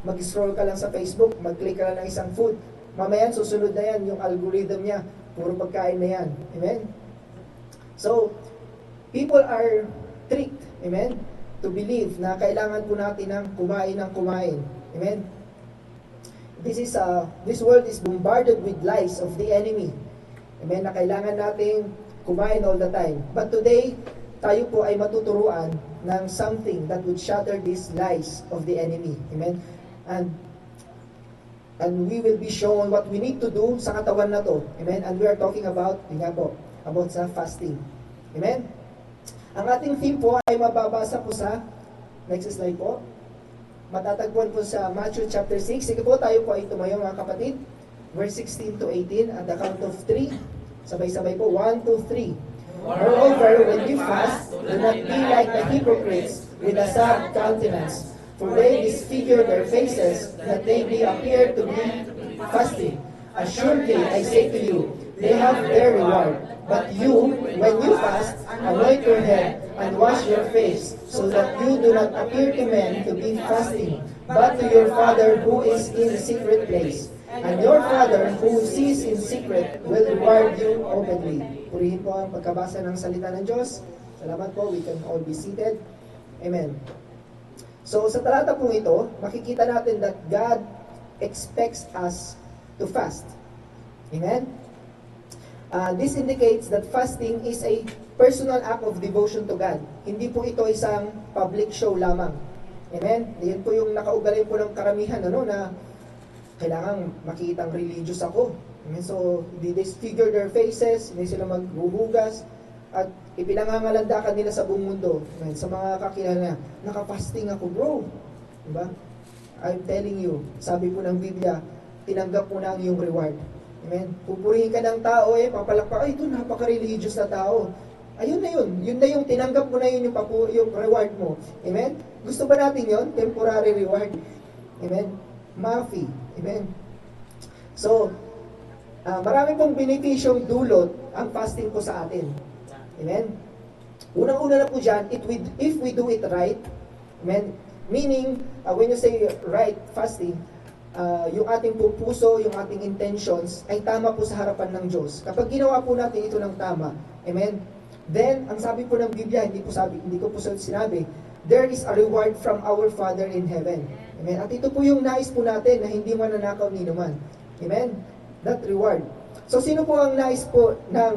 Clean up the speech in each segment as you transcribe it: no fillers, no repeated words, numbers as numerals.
mag-scroll ka lang sa Facebook, mag-click ka lang ng isang food. Mamaya susunod na yan, yung algorithm niya, puro pagkain na yan. Amen? So, people are tricked, amen, to believe na kailangan po natin ng kumain. Amen? This world is bombarded with lies of the enemy. Amen? Na kailangan natin kumain all the time. But today, tayo po ay matuturuan ng something that would shatter these lies of the enemy. Amen? And we will be shown what we need to do sa katawan na to. Amen? And we are talking about, about sa fasting. Amen? Ang ating theme po ay mababasa po sa, next slide po, matatagpuan po sa Matthew chapter 6. Sige po, tayo po ay tumayo mga kapatid. Verse 16 to 18, at the count of 3. Sabay-sabay po, 1, 2, 3. Moreover, when you fast, do not be like the hypocrites with a sad countenance, for they disfigure their faces, that they may appear to be fasting. Assuredly, I say to you, they have their reward. But you, when you fast, anoint your head and wash your face, so that you do not appear to men to be fasting, but to your Father who is in the secret place. And your Father who sees in secret will reward you openly. Purihin po ang pagkabasa ng salita ng Diyos. Salamat po, we can all be seated. Amen. So sa talata pong ito, makikita natin that God expects us to fast. Amen? This indicates that fasting is a personal act of devotion to God. Hindi po ito isang public show lamang. Amen? Yan po yung nakaugalay po ng karamihan, na kailangan makitang religious ako. Amen? So, they disfigure their faces, hindi sila maghuhugas, at ipinangangalandakan nila sa buong mundo. Amen? Sa mga kakilala, naka-fasting ako, bro. Diba? I'm telling you, sabi po ng Biblia, tinanggap mo na ang iyong reward. Amen? Pupurihin ka ng tao, papalakpak, ay, ito, napaka-religious na tao. Ayun na yun. Yun na yung tinanggap mo na yun yung reward mo. Amen? Gusto ba natin yun? Temporary reward. Amen? Mafi. Amen? So, marami pong beneficyong dulot ang fasting po sa atin. Amen? Unang-una na po dyan, if we do it right, amen? Meaning, when you say right fasting, yung ating puso, yung ating intentions, ay tama po sa harapan ng Diyos. Kapag ginawa po natin ito ng tama, amen? Then, ang sabi po ng Biblia, hindi ko po sinabi, there is a reward from our Father in heaven. Amen? At ito po yung nais po natin na hindi mananakaw ni naman. Amen? That reward. So, sino po ang nais po ng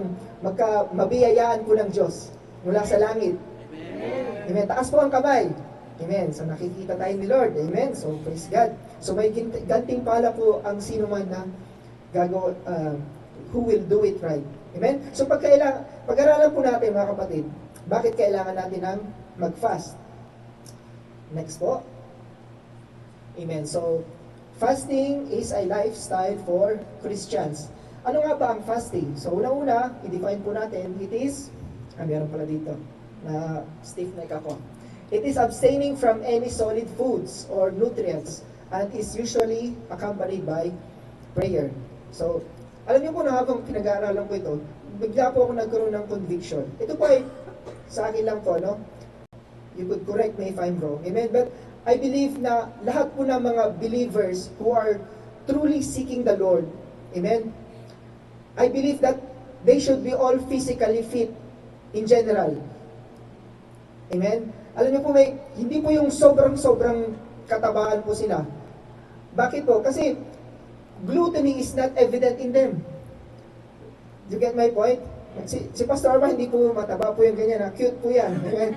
mabiyayaan po ng Diyos mula sa langit? Amen? Amen? Taas po ang kamay. Amen. So nakikita tayo ni Lord. Amen. So praise God. So may gantimpala po ang sino man na who will do it right. Amen. So pag-aralan po natin mga kapatid, bakit kailangan natin ng mag-fast? Next po. Amen. So fasting is a lifestyle for Christians. Ano nga ba ang fasting? So una-una, i-define po natin, it is, meron pala dito na stiff neck ako. It is abstaining from any solid foods or nutrients and is usually accompanied by prayer. So, alam niyo po na habang pinag-aaralan ko ito, bigla po ako nagkaroon ng conviction. Ito po ay sa akin lang po, no? You could correct me if I'm wrong. Amen? But I believe na lahat po ng mga believers who are truly seeking the Lord, amen? I believe that they should be all physically fit in general. Amen? Alam niyo po, hindi po yung sobrang katabaan po sila. Bakit po? Kasi gluttony is not evident in them. You get my point? Si Pastor Arma, hindi po mataba po yung ganyan. Cute po yan. Amen?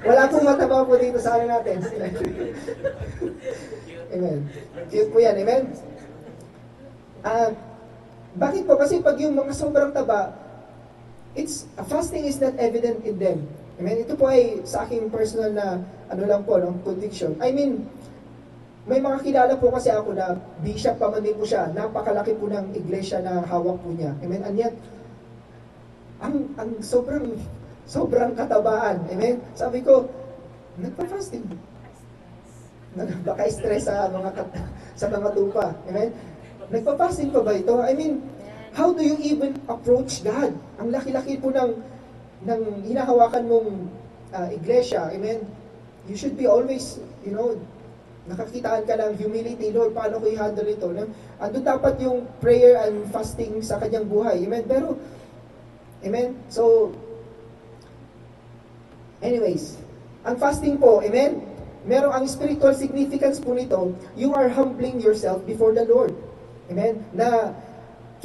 Wala pong mataba po dito sa ano natin. Amen. Cute po yan. Amen? Bakit po? Kasi pag yung mga sobrang taba, fasting is not evident in them. Amen. Ito po ay sa aking personal na conviction. I mean, may mga kilala po kasi ako na bishop pa man din po siya. Napakalaki po ng iglesia na hawak po niya. Amen. And yet, ang sobrang katabaan. Amen. Sabi ko, nagpa-fasting. Baka stress sa mga tupa. Amen. Nagpa-fasting pa ba ito? I mean, how do you even approach God? Ang laki-laki po ng hinahawakan mong iglesia, amen, you should be always, Nakakitaan ka ng humility, Lord, paano ko i-handle ito? No? Andun dapat yung prayer and fasting sa kanyang buhay. Amen? Pero, amen? So, anyways, ang fasting po, amen? Merong ang spiritual significance po nito, you are humbling yourself before the Lord. Amen? Na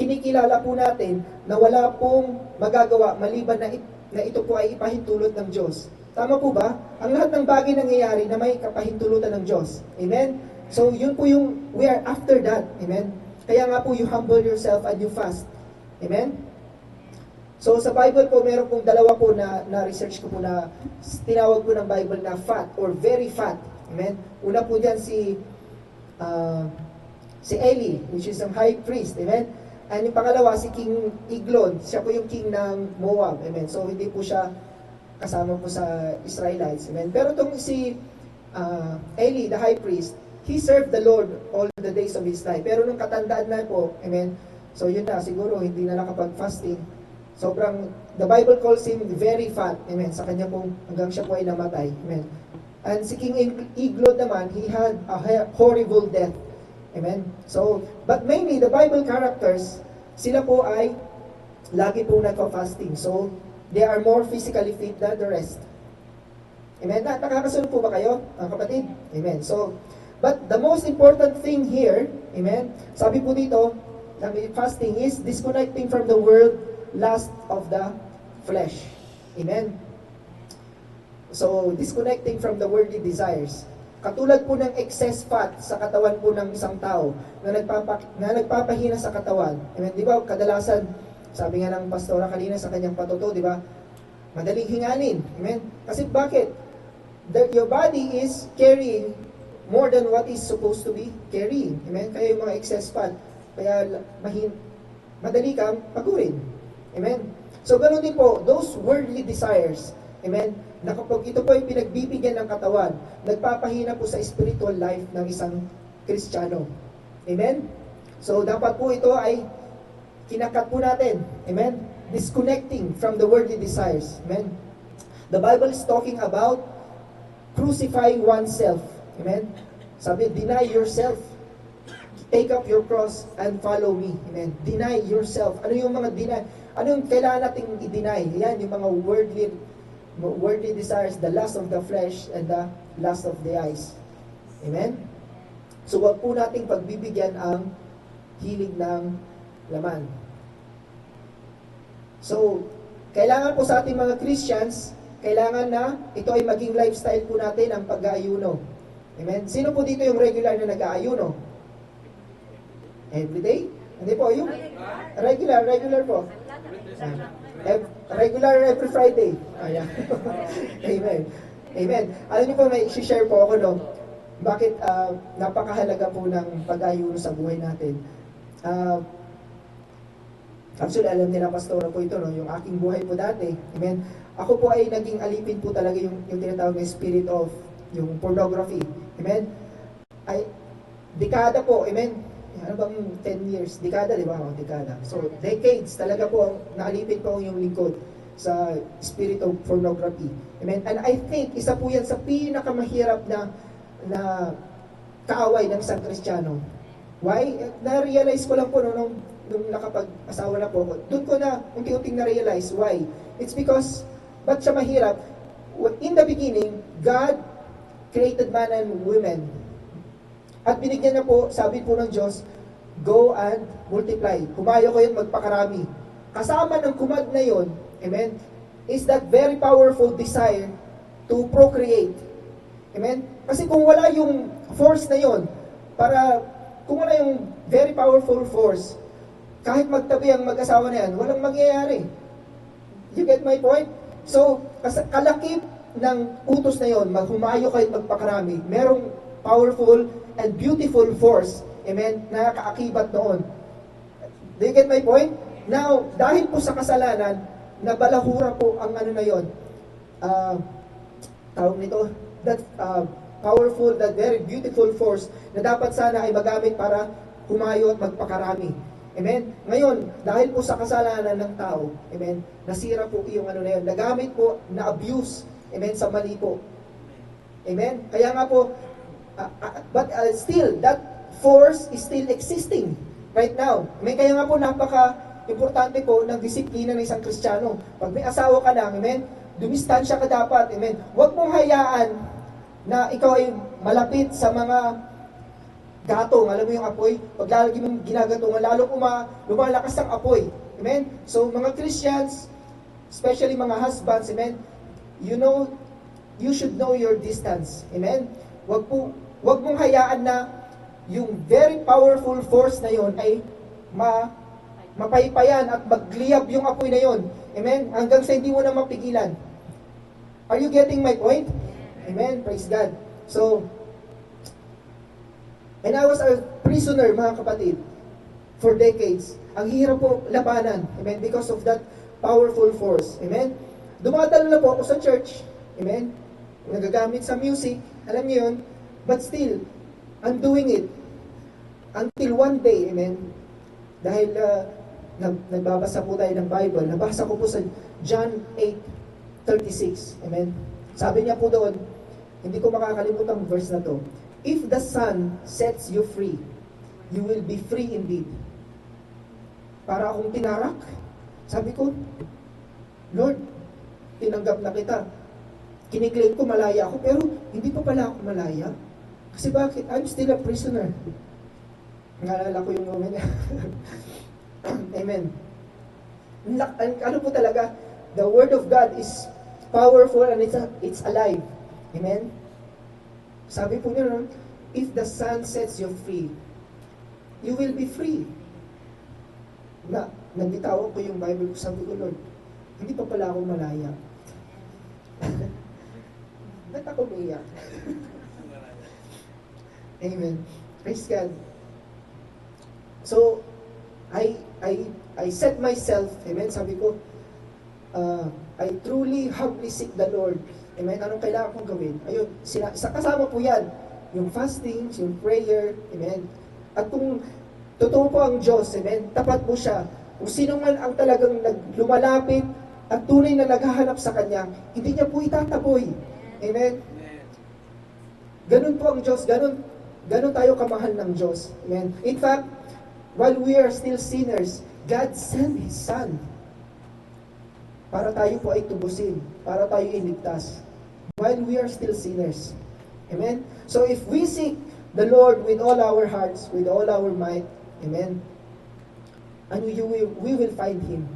kinikilala po natin na wala pong magagawa maliban na ito po ay ipahintulot ng Diyos. Tama po ba? Ang lahat ng bagay nangyayari na may kapahintulutan ng Diyos. Amen? So, yun po yung, we are after that. Amen? Kaya nga po, you humble yourself and you fast. Amen? So, sa Bible po, meron pong dalawa po na research ko po na tinawag po ng Bible na fat or very fat. Amen? Una po dyan si Eli, which is ang high priest. Amen? And yung pangalawa, si King Eglon. Siya po yung king ng Moab. Amen? So, hindi po siya kasama po sa Israelites. Amen? Pero itong si Eli, the high priest, he served the Lord all the days of his life. Pero nung katandaan na po, amen, so yun na, siguro hindi na nakapag-fasting. Sobrang, the Bible calls him very fat. Amen? Sa kanya pong, hanggang siya po ay namatay. Amen? And si King Eglon naman, he had a horrible death. Amen? So, but mainly, the Bible characters, sila po ay lagi po nagpa-fasting. So, they are more physically fit than the rest. Amen? Nakakasunod po ba kayo, kapatid? Amen. So, but the most important thing here, amen, sabi po dito, fasting is disconnecting from the world lust of the flesh. Amen? So, disconnecting from the worldly desires. Katulad po ng excess fat sa katawan po ng isang tao na nagpapahina sa katawan. Amen? Di ba, kadalasan, sabi nga ng pastora kanina sa kanyang patuto, di ba? Madaling hingalin. Amen? Kasi bakit? Your body is carrying more than what is supposed to be carrying. Amen? Kaya yung mga excess fat, kaya madali kang pagurin. Amen? So, ganoon din po, those worldly desires, amen, na kapag ito po yung pinagbibigyan ng katawan, nagpapahina po sa spiritual life ng isang Kristiyano. Amen? So, dapat po ito ay kinakat po natin. Amen? Disconnecting from the worldly desires. Amen? The Bible is talking about crucifying oneself. Amen? Sabi, deny yourself. Take up your cross and follow me. Amen? Deny yourself. Ano yung mga deny? Ano yung kailangan nating i-deny? Yan, yung mga worldly desires, the lust of the flesh and the lust of the eyes. Amen? So, wag po nating pagbibigyan ang hilig ng laman. So, kailangan po sa ating mga Christians, kailangan na ito ay maging lifestyle po natin ang pag-aayuno. Amen? Sino po dito yung regular na nag-aayuno? Everyday? Hindi po, yung regular po. Regular every Friday. Ayan. Amen. Amen. Alam niyo po, may share po ako, no? Bakit napakahalaga po ng pag-ayuno sa buhay natin. Actually, alam nila pastora po ito, no? Yung aking buhay po dati. Amen. Ako po ay naging alipin po talaga yung tinatawag na spirit of yung pornography. Amen. Ay, dekada po. Amen. Ano bang 10 years? Dekada, di ba? Dekada. So, decades talaga po naalipin po yung lingkod sa spirit of pornography. Amen. And I think, isa po yan sa pinakamahirap na kaaway ng isang Kristiyano. Why? Na-realize ko lang po nung nakapag-asawa na po ako. Doon ko na unti-unting na-realize. Why? It's because, ba't siya mahirap? In the beginning, God created man and women. At binigyan niya po, sabi po ng Diyos, go and multiply. Humayo kayo magpakarami. Kasama ng command na yon, amen, is that very powerful desire to procreate. Amen? Kasi kung wala yung force na yon, kung wala yung very powerful force, kahit magtabi ang mag-asawa na yan, walang mangyayari. You get my point? So, kalakip ng utos na yon, maghumayo kayo magpakarami, merong powerful and beautiful force, amen, na kaakibat noon. Do you get my point? Now, dahil po sa kasalanan, nabalahura po ang ano na yon, tawag nito, that powerful, that very beautiful force na dapat sana ay magamit para humayo at magpakarami. Amen? Ngayon, dahil po sa kasalanan ng tao, amen, nasira po yung ano na yun, nagamit po, na-abuse, amen, sa mali po. Amen? Kaya nga po, But still, that force is still existing right now. Kaya nga po, napaka-importante po ng disiplina ng isang Kristiyano. Pag may asawa ka na, amen, dumistansya ka dapat, amen. Huwag mong hayaan na ikaw ay malapit sa mga gatong, alam mo yung apoy, pag lalagi mong ginagatungan, lalo lumalakas ang apoy. Amen? So, mga Christians, especially mga husbands, amen, you should know your distance. Amen? Huwag mong hayaan na yung very powerful force na yon ay mapaypayan at magliyab yung apoy na yon. Amen? Hanggang sa hindi mo na mapigilan. Are you getting my point? Amen? Praise God. So, and I was a prisoner, mga kapatid, for decades. Ang hirap po labanan. Amen? Because of that powerful force. Amen? Dumadalo na po ako sa church. Amen? Nagagamit sa music. Alam niyo yun? But still, I'm doing it. Until one day, amen, dahil nagbabasa po tayo ng Bible, nabasa ko po sa John 8:36. Amen? Sabi niya po doon, hindi ko makakalimutan ang verse na to. If the Son sets you free, you will be free indeed. Para akong tinarak. Sabi ko, Lord, tinanggap na kita. Kiniklaim ko malaya ako, pero hindi pa pala ako malaya. Kasi bakit? I'm still a prisoner. Naalala ko yung moment. Amen. Ano po talaga, the Word of God is powerful and it's alive. Amen? Sabi po niya, if the Son sets you free, you will be free. Nagbitawan ko yung Bible ko, sabi ko, Lord, hindi pa pala ako malaya. Ba't ako umiyak? Amen. Praise God. So, I set myself, amen, sabi ko, I truly humbly seek the Lord. Amen, anong kailangan kong gawin? Ayun, kasama po yan, yung fasting, yung prayer, amen. At kung totoo po ang Diyos, amen, tapat po siya. Kung sino man ang talagang lumalapit at tunay na naghahanap sa Kanya, hindi niya po itataboy. Amen. Ganun po ang Diyos, ganun tayo kamahal ng Diyos. Amen. In fact, while we are still sinners, God sent His Son para tayo po ay tubusin, para tayo iligtas. While we are still sinners. Amen. So if we seek the Lord with all our hearts, with all our might, amen, and we will find Him.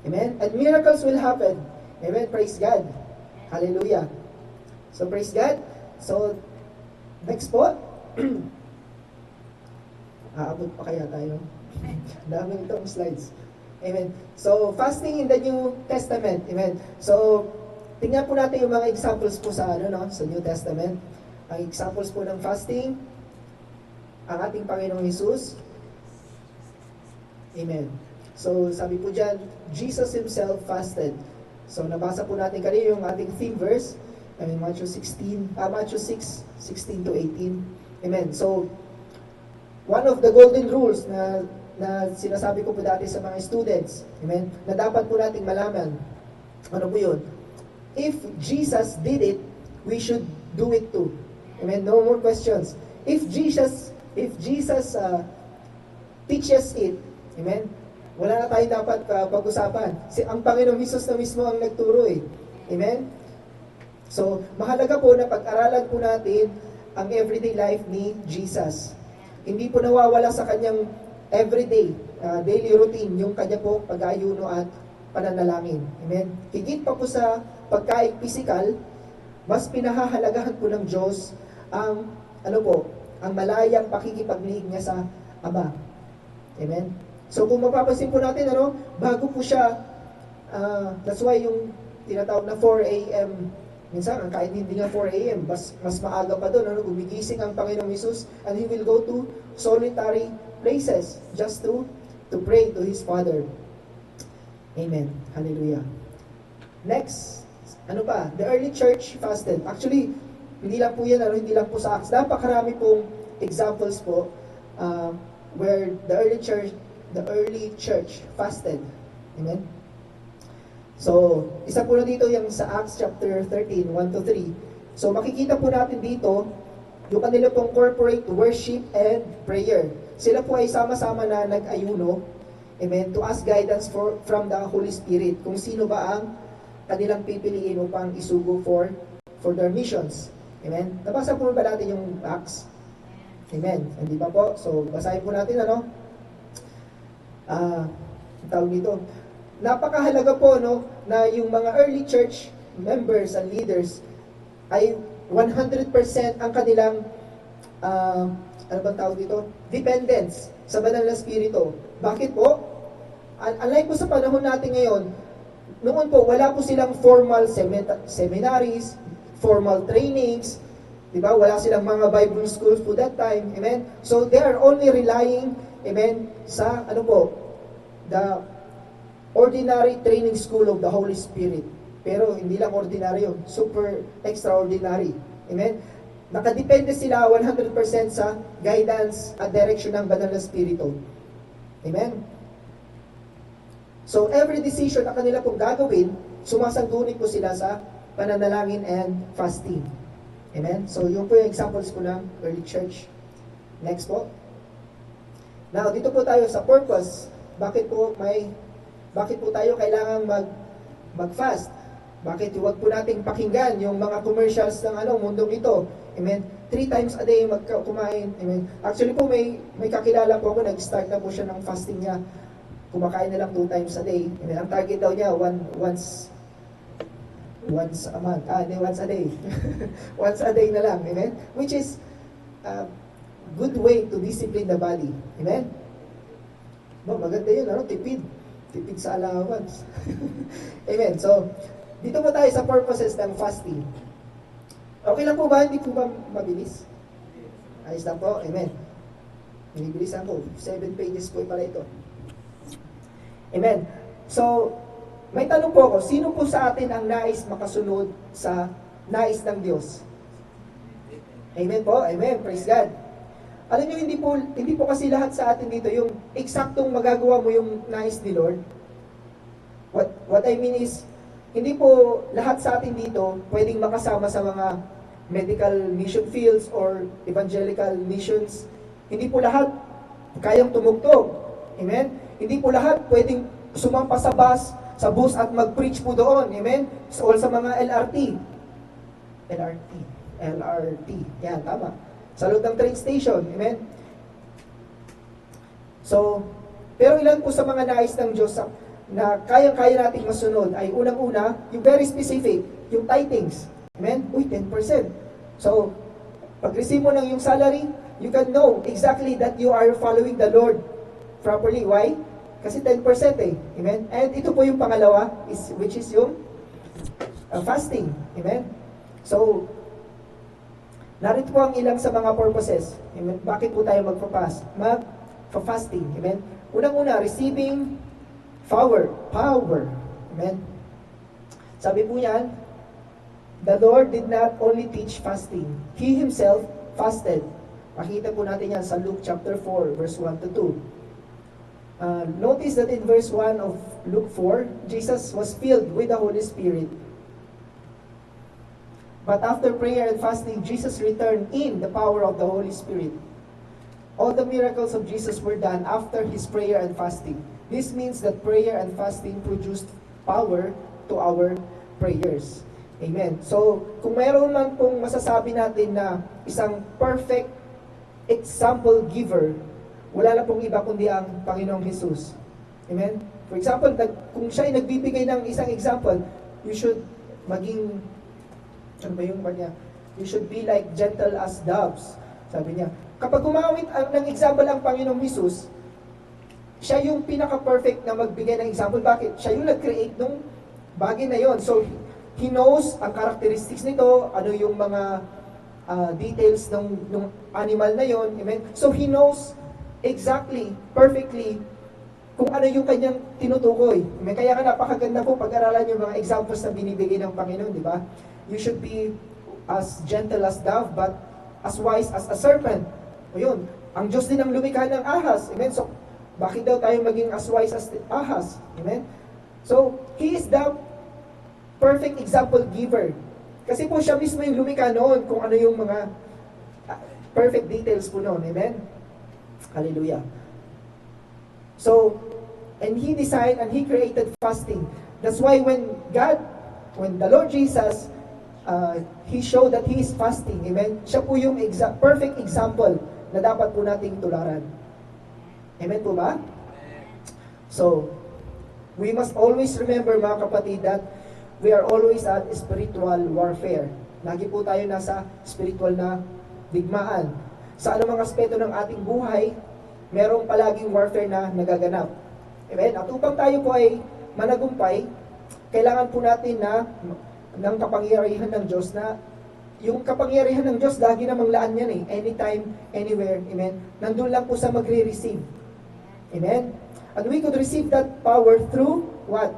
Amen. And miracles will happen. Amen. Praise God. Hallelujah. So praise God. So next po. Aabot pa kaya tayo? Daming itong slides. Amen. So, fasting in the New Testament. Amen. So, tingnan po natin yung mga examples po sa sa New Testament. Ang examples po ng fasting, ang ating Panginoong Jesus. Amen. So, sabi po dyan, Jesus Himself fasted. So, nabasa po natin kanina yung ating theme verse. Matthew 6:16 to 18. Amen. So, one of the golden rules na sinasabi ko po dati sa mga students, amen, na dapat po nating malaman, ano po yun? If Jesus did it, we should do it too. Amen. No more questions. If Jesus teaches it, amen, wala na tayo dapat pag-usapan. Ang Panginoong Hesus na mismo ang nagturo eh. Amen? So, mahalaga po na pag-aralan po natin ang everyday life ni Jesus. Hindi po nawawala sa kanyang everyday, daily routine, yung kanya po pag-ayuno at pananalangin. Amen? Higit pa po sa pagkain physical, mas pinahahalagahan po ng Diyos ang, ang malayang pakikipaglihig niya sa Ama. Amen? So kung mapapansin po natin, bago po siya, that's why yung tinatawag na 4 a.m., minsan, ang kain hindi nga 4 a.m., mas maaga pa doon, gumigising ang Panginoong Hesus, and He will go to solitary places just to pray to His Father. Amen. Hallelujah. Next, the early church fasted. Actually, hindi lang po yan, hindi lang po sa Acts. Napakarami pong examples po where the early church fasted. Amen? So, isa po na dito yung sa Acts chapter 13, 1 to 3. So, makikita po natin dito yung kanila pong corporate worship and prayer. Sila po ay sama-sama na nag-ayuno, amen, to ask guidance from the Holy Spirit, kung sino ba ang kanilang pipiliin upang isugo for their missions. Amen. Nabasa po ba natin yung Acts? Amen. Hindi ba po? So, basahin po natin, tawag dito. Napakahalaga po, na yung mga early church members and leaders ay 100% ang kanilang, ano bang tawag dito? Dependence sa banal na spirito. Bakit po? Unlike po sa panahon natin ngayon, noon po, wala po silang formal seminaries, formal trainings, di ba? Wala silang mga Bible schools po that time, amen? So, they are only relying, amen, sa, the ordinary training school of the Holy Spirit. Pero, hindi lang ordinary yun, super extraordinary, amen? Nakadepende sila 100% sa guidance at direction ng banal na spirito. Amen? So, every decision na kanila pong gagawin, sumasanggunit po sila sa pananalangin and fasting. Amen? So, yun po yung examples ko ng early church. Next po. Now, dito po tayo sa purpose. Bakit po tayo kailangang mag-fast? Bakit huwag po nating pakinggan yung mga commercials ng mundong ito? Amen? 3 times a day kumain. Amen? Actually po, may kakilala po ako, nag-start na po siya ng fasting niya. Kumakain na lang 2 times a day. Amen? Ang target daw niya, once a month. Once a day. Once a day na lang. Amen? Which is a good way to discipline the body. Amen? Maganda yun, tipid. Tipid sa allowance. Amen? So, dito po tayo sa purposes ng fasting. Okay lang po ba? Hindi po ba mabilis? Ayos lang po. Amen. Binibilisan ko. 7 pages po pala ito. Amen. So, may tanong po ako, sino po sa atin ang nais makasunod sa nais ng Diyos? Amen po? Amen. Praise God. Alam niyo, hindi po kasi lahat sa atin dito yung eksaktong magagawa mo yung nais ni Lord. What I mean is, hindi po lahat sa atin dito pwedeng makasama sa mga medical mission fields or evangelical missions. Hindi po lahat kayang tumugtog. Amen? Hindi po lahat pwedeng sumampa sa bus at mag-preach po doon. Amen? So, sa mga LRT. Yan, tama. Sa loob ng train station. Amen? So, pero ilan po sa mga nais ng Diyos na kayang-kaya nating masunod ay unang-una, yung very specific, yung tithings. Amen? 10%. So, pag-receive mo ng yung salary, you can know exactly that you are following the Lord properly. Why? Kasi 10% eh. Amen? And ito po yung pangalawa, which is yung fasting. Amen? So, narito po ang ilang sa mga purposes. Amen? Bakit po tayo mag-fasting? Amen? Unang-una, receiving power. Amen? Sabi po yan, the Lord did not only teach fasting. He Himself fasted. Makita po natin yan sa Luke chapter 4, verse 1 to 2. Notice that in verse 1 of Luke 4, Jesus was filled with the Holy Spirit. But after prayer and fasting, Jesus returned in the power of the Holy Spirit. All the miracles of Jesus were done after His prayer and fasting. This means that prayer and fasting produced power to our prayers. Amen. So, kung mayroon man pong masasabi natin na isang perfect example giver, wala na pong iba kundi ang Panginoong Jesus. Amen? For example, kung siya ay nagbibigay ng isang example, you should maging, ano ba yung kanya? You should be like gentle as doves. Sabi niya. Kapag gumamit ng example ang Panginoong Jesus, siya yung pinaka-perfect na magbigay ng example. Bakit? Siya yung nag-create ng bagay na yon. So, He knows ang characteristics nito, ano yung mga details ng animal na yon. Amen? So, He knows exactly, perfectly, kung ano yung kanyang tinutukoy. Amen? Kaya ka napakaganda po pag-aralan yung mga examples na binibigay ng Panginoon, di ba? You should be as gentle as dove, but as wise as a serpent. O yun, ang Diyos din ang lumikha ng ahas. Amen? So, bakit daw tayo maging as wise as ahas? Amen? So, He is the perfect example giver. Kasi po siya mismo yung lumikha noon kung ano yung mga perfect details po noon. Amen? Hallelujah. So, and He designed and He created fasting. That's why when the Lord Jesus, He showed that He is fasting. Amen? Siya po yung perfect example na dapat po nating tularan. Amen po ba? So, we must always remember mga kapatid that we are always at spiritual warfare. Lagi po tayo nasa spiritual na digmaan. Sa anumang aspeto ng ating buhay, merong palaging warfare na nagaganap. Amen? At upang tayo po ay managumpay, kailangan po natin ng kapangyarihan ng Diyos na yung kapangyarihan ng Diyos, lagi namang laan yan eh. Anytime, anywhere. Amen? Nandun lang po sa magre-receive. Amen? And we could receive that power through what?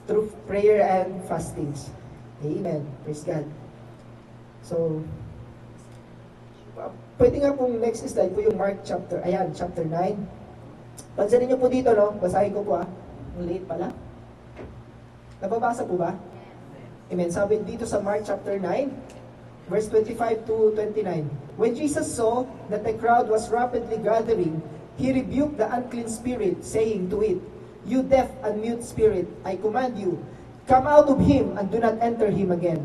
Through prayer and fastings. Amen. Praise God. So, pwede nga pong next slide po yung Mark chapter, ayan, chapter 9. Pansinin niyo po dito, no? Basahin ko po Late pala. Nababasa po ba? Amen. Sabi dito sa Mark chapter 9, verse 25 to 29. When Jesus saw that the crowd was rapidly gathering, He rebuked the unclean spirit, saying to it, "You deaf and mute spirit, I command you, come out of him and do not enter him again."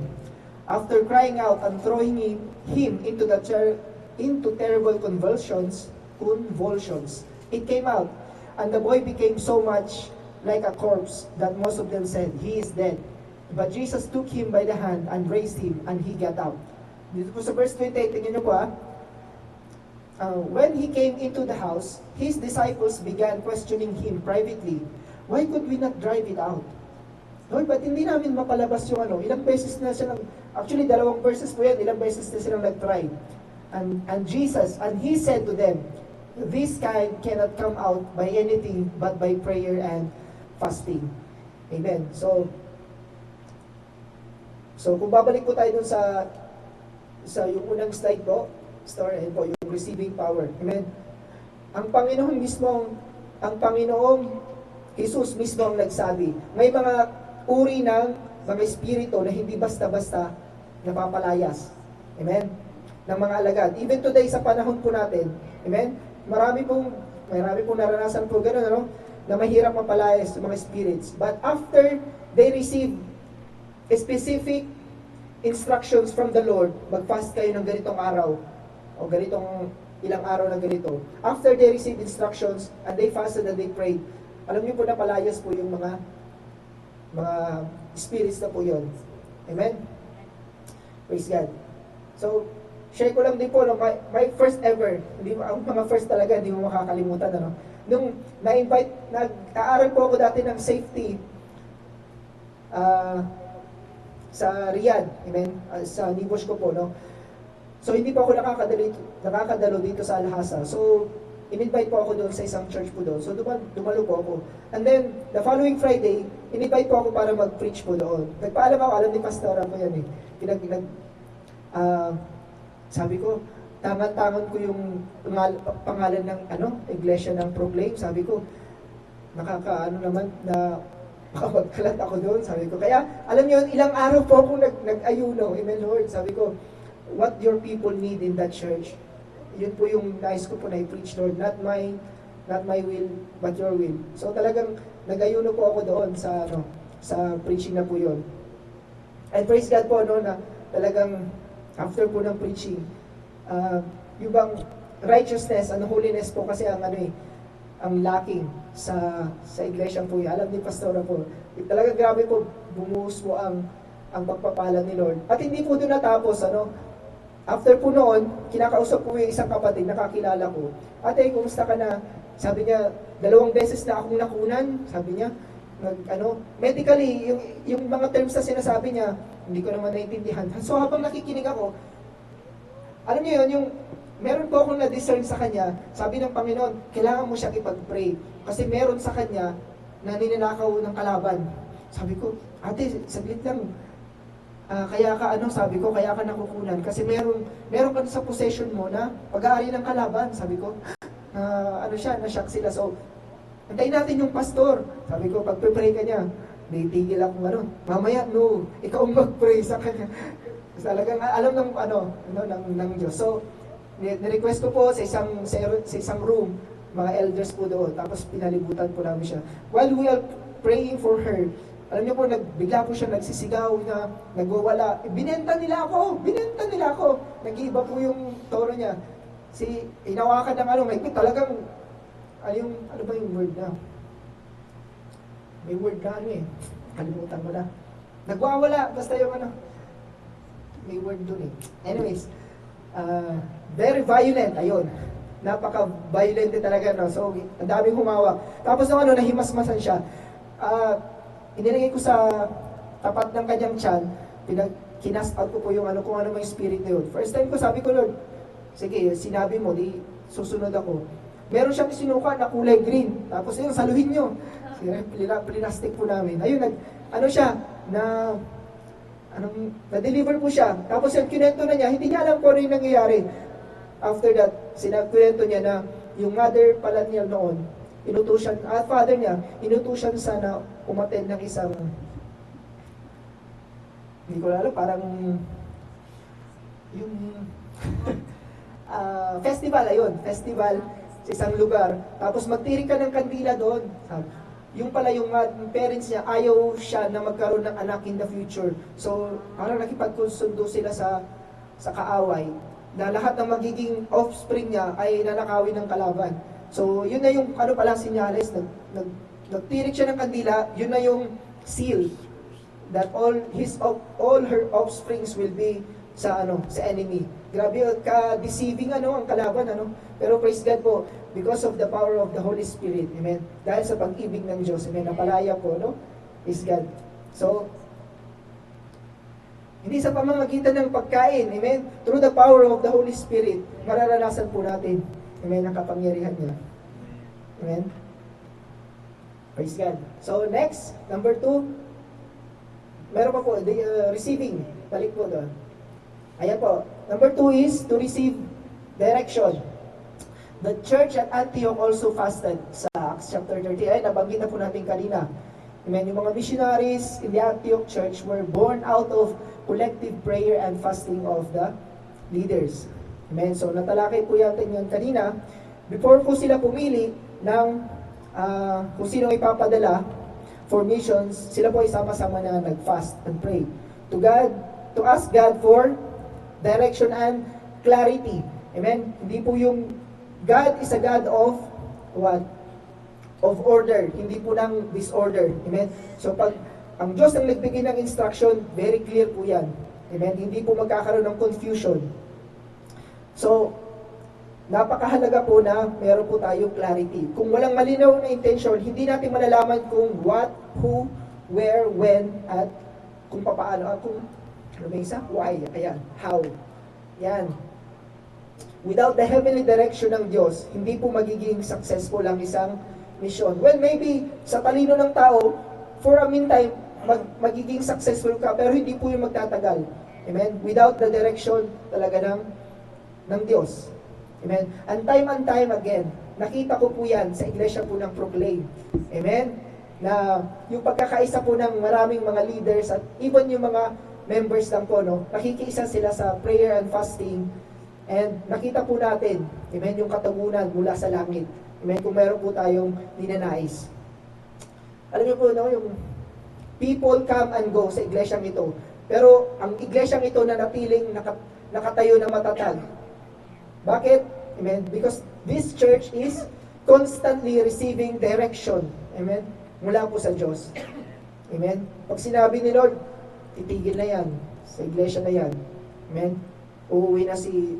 After crying out and throwing him into terrible convulsions, it came out, and the boy became so much like a corpse that most of them said, "He is dead." But Jesus took him by the hand and raised him, and he got up. Dito po sa verse 28, tingnan niyo po when he came into the house, his disciples began questioning him privately, "Why could we not drive it out?" Lord, ba't hindi namin mapalabas yung ilang beses na siya actually 2 verses po yan, ilang beses na silang nag-try. And Jesus, and He said to them, "This kind cannot come out by anything but by prayer and fasting." Amen. So kung babalik po tayo dun sa yung unang slide po, story po, yung receiving power. Amen. Ang Panginoong Jesus mismo ang nagsabi, may mga uri ng mga espiritu na hindi basta-basta napapalayas. Amen? Ng mga alagad. Even today, sa panahon po natin, amen? Marami pong naranasan po gano'n, na mahirap mapalayas sa mga spirits. But after they receive specific instructions from the Lord, mag-fast kayo ng ganitong araw, o ganitong ilang araw na ganito. After they receive instructions, and they fasted and they prayed, alam niyo po na palayas po yung mga spirits na po yun. Amen? Praise God. So, share ko lang din po, my first ever, ang mga first talaga, hindi mo makakalimutan, Nung nag-aaral po ako dati ng safety sa Riyadh, amen? Sa Nibos ko po, So, hindi po ako nakakadalo dito sa Al-Hasa. So, in-invite po ako doon sa isang church po doon. So, dumalo po ako. And then, the following Friday, in-invite po ako para mag-preach po doon. Nagpaalam ako, alam ni Pastora po yan sabi ko, tangan-tangan ko yung pangalan ng iglesia ng Proclaim. Sabi ko, naman na makapagkalat ako doon. Sabi ko, kaya, alam niyo, ilang araw po ako nag-ayuno. Amen, Lord. Sabi ko, what your people need in that church, yun po yung nais ko po na i-preach, Lord. Not my will, but your will. So talagang nag-ayuno po ako doon sa preaching na po yun. And praise God po, na talagang after po ng preaching, yung bang righteousness and holiness po kasi ang lacking sa iglesia po yun. Alam ni Pastora po, talagang grabe po, bumuhos po ang pagpapala ni Lord. At hindi po doon natapos, after po noon, kinakausap ko yung isang kapatid, nakakilala ko. "Ate, kumusta ka na?" Sabi niya, 2 beses na akong nakunan. Sabi niya, medically, yung mga terms na sinasabi niya, hindi ko naman naiintindihan. So habang nakikinig ako, alam niyo yun, meron po akong na-discern sa kanya, sabi ng Panginoon, kailangan mo siyang ipag-pray. Kasi meron sa kanya na ninanakaw ng kalaban. Sabi ko, "Ate, saglit lang. Kaya ka nakukunan kasi meron ka sa possession mo na pag-aari ng kalaban." Sabi ko, na-shock sila. So, antayin natin yung pastor. Sabi ko, pag-pray ka niya, naitigil ako mamaya, no, ikaw mag-pray sa kanya. Talagang alam ng Diyos. So, ni-request ko po sa isang room, mga elders po doon. Tapos pinalibutan po namin siya. While we are praying for her, alam niyo po, bigla po siya nagsisigaw na nagwawala. Binenta nila ako! Binenta nila ako! Nag-iiba po yung tono niya. Inawakan ng may talagang, ano ba yung word na? May word na kalimutan mo na. Nagwawala, basta yung may word dun Anyways, very violent, ayun. Napaka-violent talaga, no? So, ang daming humawak. Tapos nahimasmasan siya. Inilagay ko sa tapat ng kanyang tiyan, kinast out ko po yung kung ano may spirit na yun. First time ko, sabi ko, Lord, sige, sinabi mo, di susunod ako. Meron siyang sinuka na kulay green. Tapos yun, saluhin nyo. Plinastic po namin. Ayun, na-deliver po siya. Tapos yung kinento na niya, hindi niya alam kung ano yung nangyayari. After that, kinento niya na yung mother pala niya noon, father niya, inutusan sana umattend ng isang, hindi ko alam, parang yung festival sa isang lugar. Tapos magtirik ka ng kandila doon. Yung pala yung parents niya, ayaw siya na magkaroon ng anak in the future. So, parang nakipagkonsundo sila sa kaaway, na lahat ng magiging offspring niya ay nanakawin ng kalaban. So, yun na yung pala sinyalis, nagtirik siya ng kandila, yun na yung seal that all her offsprings will be sa enemy. Grabe ka-deceiving ang kalaban Pero praise God po, because of the power of the Holy Spirit. Amen. Dahil sa pag-ibig ng Diyos, amen, napalaya po, Praise God. So, hindi sa pamamagitan ng pagkain, amen, through the power of the Holy Spirit, mararanasan po natin, amen, ang kapangyarihan niya. Amen. Praise God. So, next, number 2, meron pa po, receiving. Balik po doon. Ayan po. Number 2 is to receive direction. The church at Antioch also fasted sa Acts chapter 30. Ay, nabanggit na po natin kanina. Amen. Yung mga missionaries in the Antioch church were born out of collective prayer and fasting of the leaders. Amen. So, natalakay po natin yun kanina. Before po sila pumili ng kung sino ipapadala for missions, sila po ay sama-sama na nag-fast and pray to ask God for direction and clarity. Amen? Hindi po yung God is a God of what? Of order, hindi po ng disorder. Amen? So pag ang Diyos ang nagbigay ng instruction, very clear po yan. Amen? Hindi po magkakaroon ng confusion. So, napakahalaga po na meron po tayong clarity. Kung walang malinaw na intention, hindi natin malalaman kung what, who, where, when, at kung papaano, kung may isa, why, ayan, how. Yan. Without the heavenly direction ng Diyos, hindi po magiging successful ang isang mission. Well, maybe sa talino ng tao, for a meantime, magiging successful ka, pero hindi po yung magtatagal. Amen? Without the direction talaga ng Diyos. Amen? And time again, nakita ko po yan sa iglesia po ng Proclaim. Amen? Na yung pagkakaisa po ng maraming mga leaders at even yung mga members lang po, nakikiisa sila sa prayer and fasting. And nakita po natin, amen, yung katagunan mula sa langit. Amen, kung meron po tayong ninanais. Alam niyo po, yung people come and go sa iglesyang ito. Pero ang iglesyang ito na natiling nakatayo na matatag. Bakit? Amen, because this church is constantly receiving direction. Amen, mula po sa Diyos. Amen, pag sinabi ni Lord, titigil na yan sa iglesia na yan. Amen, uuwi na si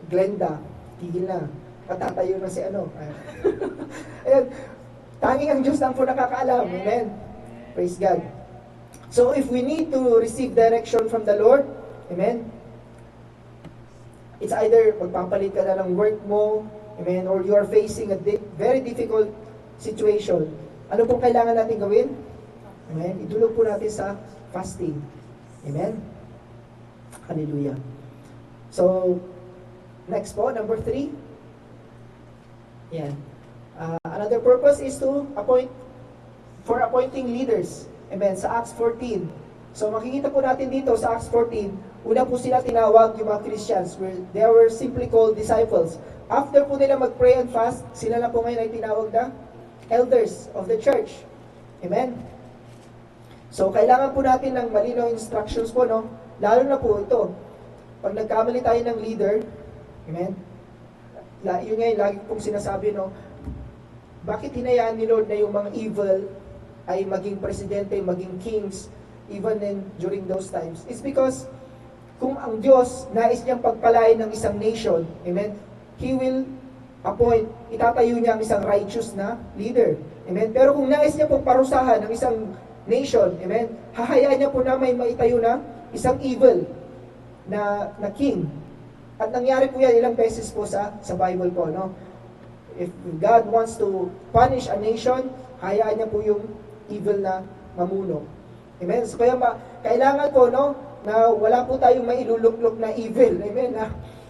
Glenda, tigil na. Patatayo na si Ayan. Tanging ang Diyos lang po nakakaalam. Amen. Praise God. So if we need to receive direction from the Lord, amen, it's either magpapalit ka na ng work mo, amen, or you are facing a very difficult situation. Ano pong kailangan natin gawin? Amen. Idulog po natin sa fasting. Amen. Hallelujah. So, next po, number 3. Yan. Another purpose is to appointing leaders. Amen. Sa Acts 14, So makikita po natin dito sa Acts 14, una po sila tinawag yung mga Christians, where they were simply called disciples. After po nila mag-pray and fast, sila na po ngayon ay tinawag na elders of the church. Amen? So kailangan po natin ng malinaw instructions po, no? Lalo na po ito, pag nagkamali tayo ng leader, amen? Yun ngayon, lagi pong sinasabi, no? Bakit hinayaan ni Lord na yung mga evil ay maging presidente, maging kings, even during those times? It's because kung ang Diyos nais niyang pagpalain ng isang nation, amen, He will appoint, itatayo niya ang isang righteous na leader. Amen? Pero kung nais niya pong parusahan ng isang nation, amen, hahayaan niya po na may maitayo na isang evil na king. At nangyari po yan ilang beses po sa Bible po, no? If God wants to punish a nation, hayaan niya po yung evil na mamuno. Amen? So kaya kailangan po, no, na wala po tayong mailuluklok na evil, amen,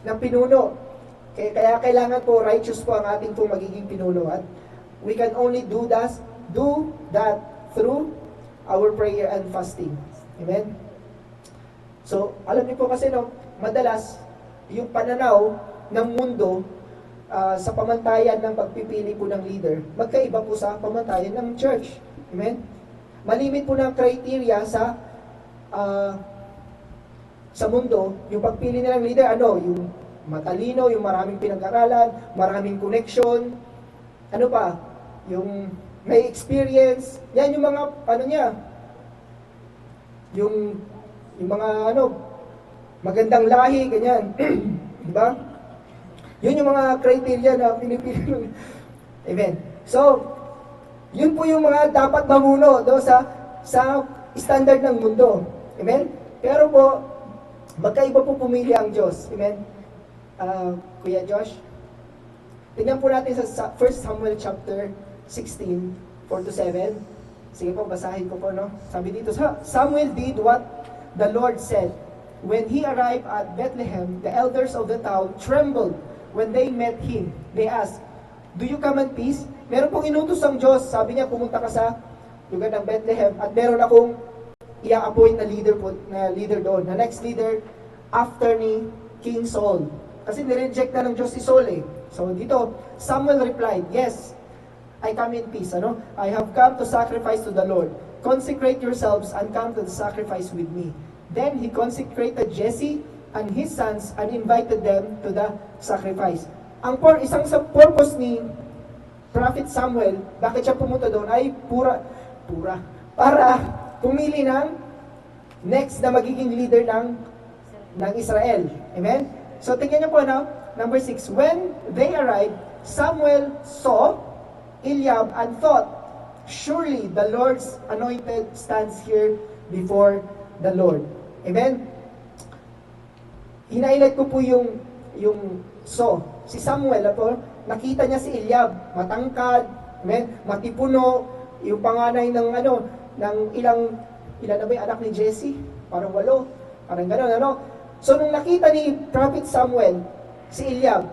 na pinuno. Kaya kailangan po righteous po ang ating pong magiging pinuno. At we can only do that through our prayer and fasting. Amen? So, alam niyo po kasi, no, madalas, yung pananaw ng mundo sa pamantayan ng pagpipili po ng leader, magkaiba po sa pamantayan ng church. Amen? Malimit po ng criteria sa mundo, yung pagpili nilang leader, yung matalino, yung maraming pinag-aralan, maraming connection, ano pa, yung may experience, yan yung mga, yung mga, magandang lahi, ganyan. Diba? Yun yung mga criteria na pinipili. Amen. So, yun po yung mga dapat mamuno sa standard ng mundo. Amen? Pero po, magkaiba po pumili ang Diyos. Amen? Kuya Josh, tingnan po natin sa 1 Samuel chapter 16, 4-7. Sige po, basahin ko po, no? Sabi dito, Samuel did what the Lord said. When he arrived at Bethlehem, the elders of the town trembled when they met him. They asked, "Do you come in peace?" Meron pong inutos ang Diyos. Sabi niya, pumunta ka sa lugar ng Bethlehem at meron akong i-appoint na leader doon. The next leader after ni King Saul. Kasi nireject na ng Diyos si Saul eh. So dito, Samuel replied, "Yes, I come in peace. I have come to sacrifice to the Lord. Consecrate yourselves and come to the sacrifice with me." Then he consecrated Jesse and his sons and invited them to the sacrifice. Isang sa purpose ni Prophet Samuel, bakit siya pumunta doon, ay para pumili ng next na magiging leader ng Israel. Amen? So, tingnan niyo po, number 6. When they arrived, Samuel saw Eliab and thought, "Surely the Lord's anointed stands here before the Lord." Amen? Hinailat ko po yung si Samuel, nakita niya si Eliab, matangkad, amen, matipuno, yung panganay ng ilan na ba yung anak ni Jesse? Parang 8, parang gano'n, So, nung nakita ni Prophet Samuel, si Eliab,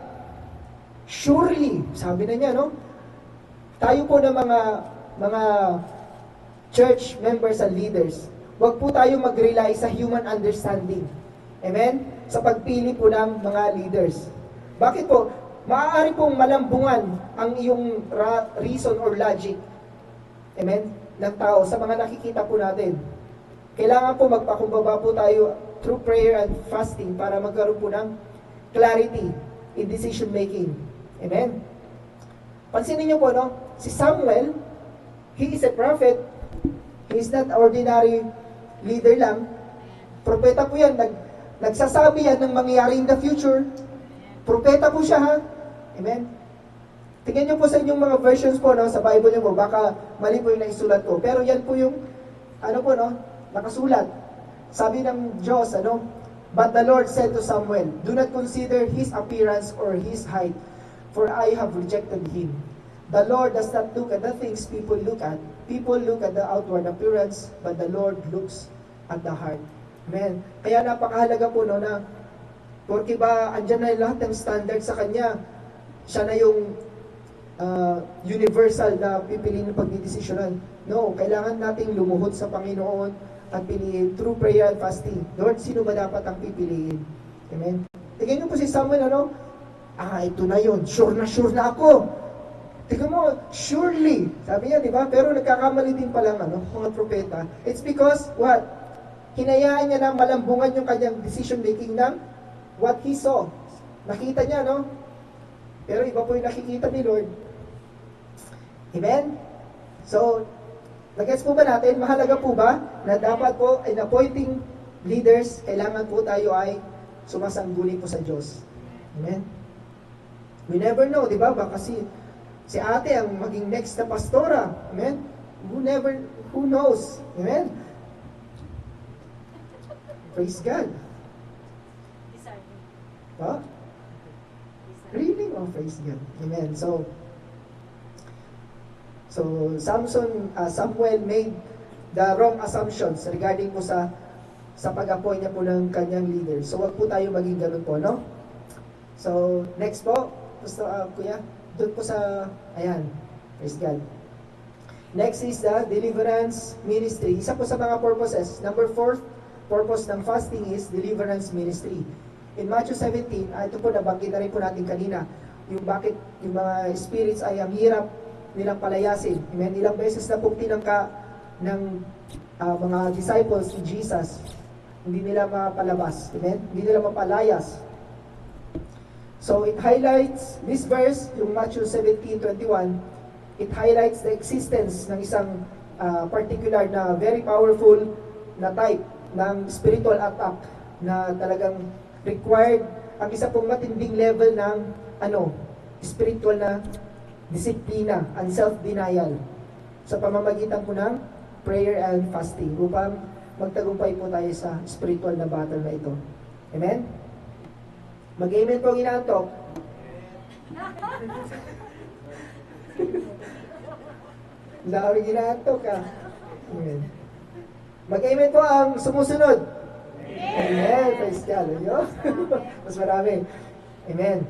surely, sabi na niya, tayo po ng mga church members and leaders, wag po tayo mag-rely sa human understanding. Amen? Sa pagpili po ng mga leaders. Bakit po? Maaari pong malambungan ang iyong reason or logic, amen, ng tao sa mga nakikita po natin. Kailangan po magpakumbaba po tayo through prayer and fasting para magkaroon po ng clarity in decision making. Amen? Pansinin niyo po, si Samuel, he is a prophet. He is not ordinary leader lang. Propeta po yan. Nagsasabi yan ng mangyayari in the future. Propeta po siya, ha? Amen? Tingnan niyo po sa inyong mga versions po, sa Bible niyo po. Baka mali po yung naisulat ko. Pero yan po yung, nakasulat. Sabi ng Diyos, "But the Lord said to Samuel, do not consider his appearance or his height, for I have rejected him. The Lord does not look at the things people look at. People look at the outward appearance, but the Lord looks at the heart." Amen. Kaya napakahalaga po, na porque ba andyan na lahat ng standard sa Kanya, siya na yung universal na pipiliin ng pagdidesisyonan. No, kailangan nating lumuhod sa Panginoon at piliin through prayer and fasting. Lord, sino ba dapat ang pipiliin? Amen? Tingnan niyo po si Samuel, ano? Ito na yun. Sure na ako. Tingnan mo, surely. Sabi niya, di ba? Pero nagkakamali din palang, mga propeta. It's because, what? Hinayaan niya na malambungan yung kanyang decision making ng what he saw. Nakita niya, no? Pero iba po yung nakikita ni Lord. Amen? So, nag-gets po ba natin? Mahalaga po ba na dapat po in appointing leaders, kailangan po tayo ay sumasangguni po sa Diyos. Amen? We never know, di ba? Baka si ate ang maging next na pastora. Amen? Who knows? Amen? Praise God. Huh? Really? Oh, praise God. Amen. So Samuel made the wrong assumptions regarding po sa pag-appoint niya po ng kanyang leader. So, wag po tayo maging ganun po, no? So, next po, gusto, kuya, doon po sa, ayan, praise God. Next is the deliverance ministry. Isa po sa mga purposes. Number 4, purpose ng fasting is deliverance ministry. In Matthew 17, ito po, nabanggit na rin po natin kanina, yung bakit yung mga spirits ay ang hirap nilang palayasin. Amen? Ilang beses na po tinangka ng mga disciples ni Jesus. Hindi nila mapalabas. Amen? Hindi nila mapalayas. So, it highlights, this verse, yung Matthew 17:21, it highlights the existence ng isang particular na very powerful na type ng spiritual attack na talagang required ang isa pong matinding level ng spiritual na disiplina and self-denial sa pamamagitan po ng prayer and fasting upang magtagumpay po tayo sa spiritual na battle na ito. Amen? Mag-amen po ang inaantok. Dami ginaantok ka. Amen. Mag-amen po ang sumusunod. Amen. Praise God. Mas marami. Amen.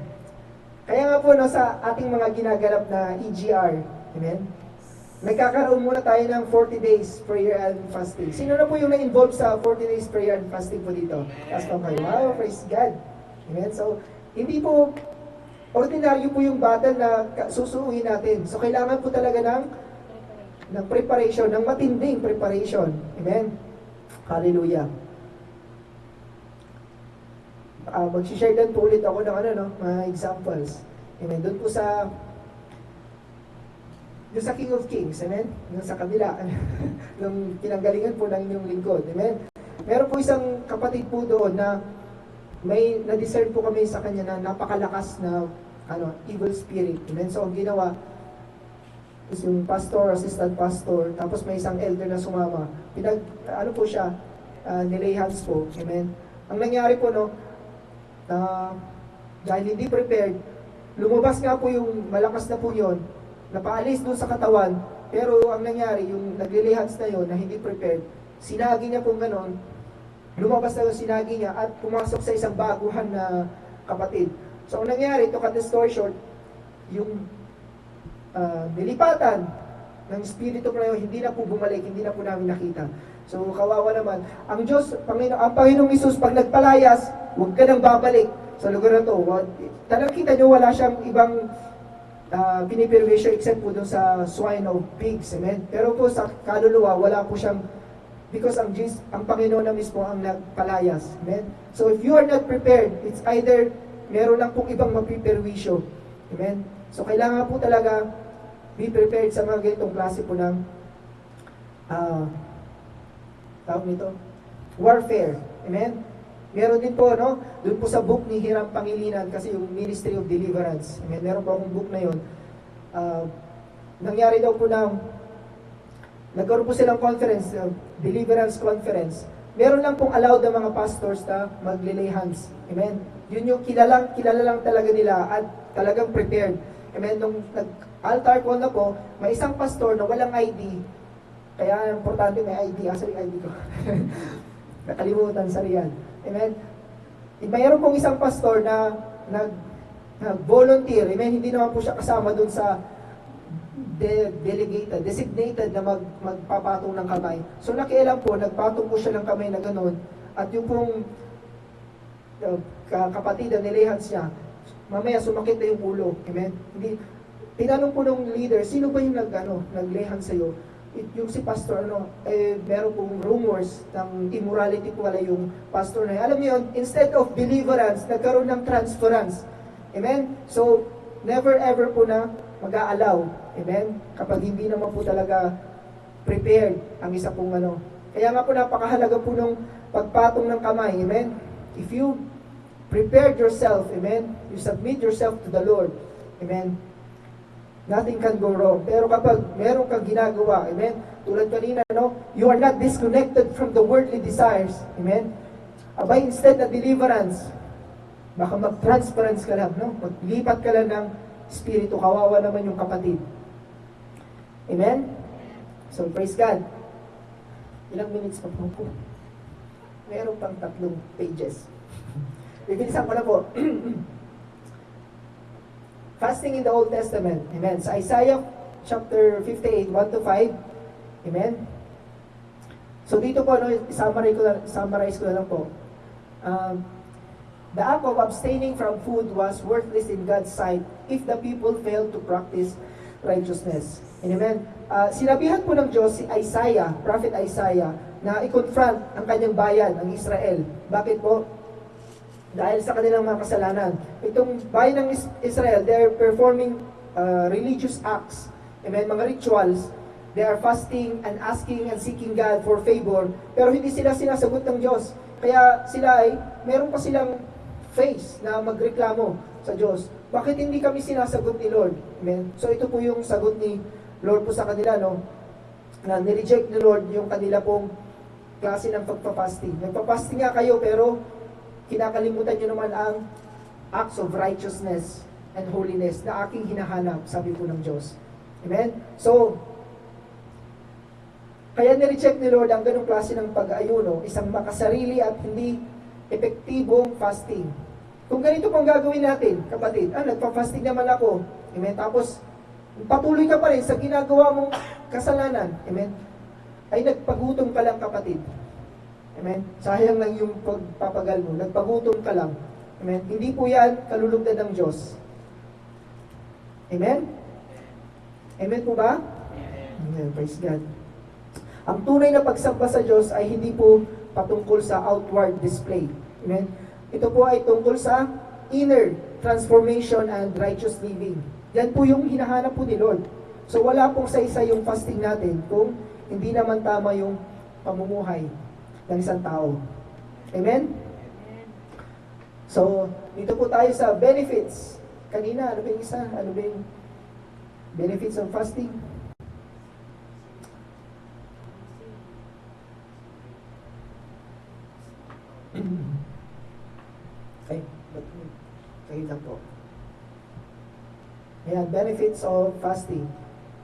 Kaya nga po, sa ating mga ginaganap na EGR, amen, nagkakaroon muna tayo ng 40 days prayer and fasting. Sino na po yung na-involve sa 40 days prayer and fasting po dito? Taas po kayo. Wow, praise God. Amen. So, hindi po ordinaryo po yung battle na susuuhin natin. So, kailangan po talaga ng preparation, ng matinding preparation. Amen. Hallelujah. Mag-share din po ulit ako ng mga examples. Amen. Doon po sa King of Kings. Amen. Doon sa kabila. Nung kinanggalingan po ng inyong lingkod. Amen. Meron po isang kapatid po doon na may na-discern po kami sa kanya na napakalakas na evil spirit. Amen. So, ang ginawa is yung pastor, assistant pastor, tapos may isang elder na sumama. Po siya, nilay hands po. Amen. Ang nangyari po, dahil hindi prepared, lumabas nga po yung malakas na po yun, napaalis doon sa katawan, pero ang nangyari, yung nag-lay hands na yun, na hindi prepared, sinagi niya po ganon, lumabas na yung sinagi niya, at pumasok sa isang baguhan na kapatid. So, ang nangyari, to cut the story short, yung nilipatan ng spirito na yun, hindi na po bumalik, hindi na po namin nakita. So, kawawa naman. Ang Panginoong Isus, pag nagpalayas, huwag ka nang babalik sa lugar na to. Talagang kita nyo, wala siyang ibang piniperwisyo except po dun sa swine of pigs. Amen? Pero po sa kaluluwa, wala po siyang, because ang Panginoon na mismo ang nagpalayas. Amen? So, if you are not prepared, it's either meron lang pong ibang mapiperwisyo. Amen? So, kailangan po talaga be prepared sa mga ganitong klase po ng tawag nito, warfare. Amen? Meron din po, doon po sa book ni Hiram Pangilinan, kasi yung Ministry of Deliverance. Amen? Meron po akong book na yun. Nangyari daw po na, nagkaroon po silang conference, deliverance conference. Meron lang pong allowed ng mga pastors na mag-lay hands. Amen? Yun yung kilala lang talaga nila at talagang prepared. Amen? Nung nag-altar call na po, may isang pastor na walang ID. Kaya importante may ID. Asa yung ID ko? Nakalimutan sa riyan. Amen? Mayroon pong isang pastor na nag-volunteer. Amen? Hindi naman po siya kasama dun sa designated na magpapatong ng kamay. So nakialam po, nagpatong po siya ng kamay na gano'n, at yung pong kapatid na nilihans niya, mamaya sumakit na yung ulo. Amen? Hindi, tinanong po ng leader, sino ba yung naglihan sa'yo? Yung si pastor, meron pong rumors ng immorality po wala yung pastor na yun. Alam niyo yun, instead of deliverance, nagkaroon ng transference. Amen? So, never ever po na mag-aalaw. Amen? Kapag hindi naman po talaga prepared ang isa pong Kaya nga po napakahalaga po ng pagpatong ng kamay. Amen? If you prepared yourself, amen, you submit yourself to the Lord, amen, nothing can go wrong. Pero kapag meron kang ginagawa, amen, tulad kanina, you are not disconnected from the worldly desires, amen, abay, instead na deliverance, baka mag-transference ka lang, maglipat ka lang ng spirito, kawawa naman yung kapatid. Amen? So, praise God. Ilang minutes pa po? Meron pang 3 pages. Bibilisan ko na po. Fasting in the Old Testament. Amen. Sa Isaiah chapter 58, 1-5. Amen. So dito po, summarize ko na lang po. The act of abstaining from food was worthless in God's sight if the people failed to practice righteousness. Amen. Sinabihan po ng Diyos si Isaiah, Prophet Isaiah, na i-confront ang kanyang bayan, ang Israel. Bakit po? Dahil sa kanilang mga kasalanan. Itong bayan ng Israel, they are performing religious acts. Amen, mga rituals. They are fasting and asking and seeking God for favor. Pero hindi sila sinasagot ng Diyos. Kaya sila meron pa silang face na magreklamo sa Diyos. Bakit hindi kami sinasagot ni Lord? Amen. So ito po yung sagot ni Lord po sa kanila, na nireject ni Lord yung kanila pong klase ng pagpapasting. Nagpapasting nga kayo, pero kinakalimutan nyo naman ang acts of righteousness and holiness na aking hinahanap, sabi po ng Diyos. Amen? So, kaya nireject ni Lord ang ganong klase ng pag-ayuno, isang makasarili at hindi epektibong fasting. Kung ganito pong gagawin natin, kapatid, nagpa-fasting naman ako, amen, tapos patuloy ka pa rin sa ginagawa mong kasalanan, amen, ay nagpagutom ka lang, kapatid. Amen? Sayang lang yung pagpapagal mo. Nagpagutom ka lang. Amen? Hindi po yan kalulugdan ng Diyos. Amen? Amen po ba? Amen. Praise God. Ang tunay na pagsamba sa Diyos ay hindi po patungkol sa outward display. Amen? Ito po ay tungkol sa inner transformation and righteous living. Yan po yung hinahanap po ni Lord. So wala pong sa-isa yung fasting natin kung hindi naman tama yung pamumuhay ng isang tao. Amen? So, dito po tayo sa benefits. Kanina, ano ba yung isa? Ano ba yung benefits of fasting? Okay, kayo lang po. Ayan, benefits of fasting.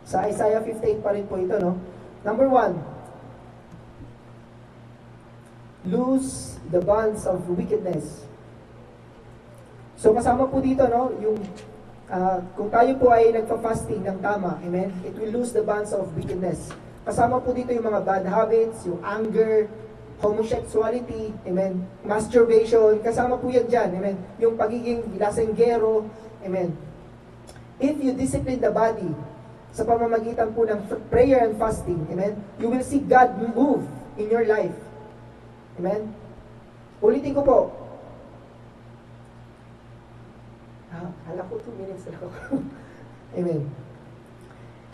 Sa Isaiah 58 pa rin po ito, Number 1, lose the bonds of wickedness. So kasama po dito, yung kung tayo po ay nagpa-fasting ng tama, amen, it will lose the bonds of wickedness. Kasama po dito yung mga bad habits, yung anger, homosexuality, amen, masturbation, kasama po yan dyan, amen, yung pagiging lasenggero, amen. If you discipline the body sa pamamagitan po ng prayer and fasting, amen, you will see God move in your life. Amen? Ulitin ko po. Hala ko 2 minutes na ako. Amen.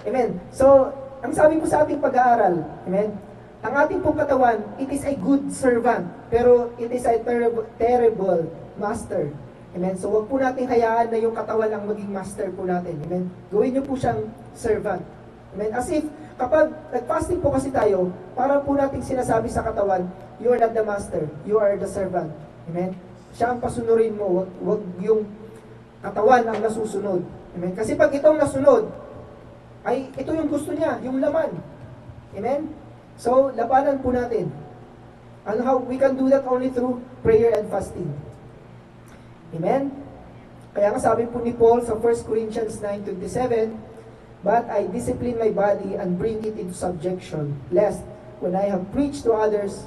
Amen. So, ang sabi po sa ating pag-aaral, amen, ang ating pong katawan, it is a good servant, pero it is a terrible master. Amen. So, wag po natin hayaan na yung katawan ang maging master po natin. Amen. Gawin niyo po siyang servant. Amen. As if, kapag nag-fasting po kasi tayo, para po natin sinasabi sa katawan, you are not the master, you are the servant. Amen? Siya ang pasunurin mo, wag yung katawan ang nasusunod. Amen? Kasi pag itong nasunod, ay ito yung gusto niya, yung laman. Amen? So, labanan po natin. And how we can do that only through prayer and fasting. Amen? Kaya nga sabi po ni Paul sa 1 Corinthians 9:27, but I discipline my body and bring it into subjection, lest when I have preached to others,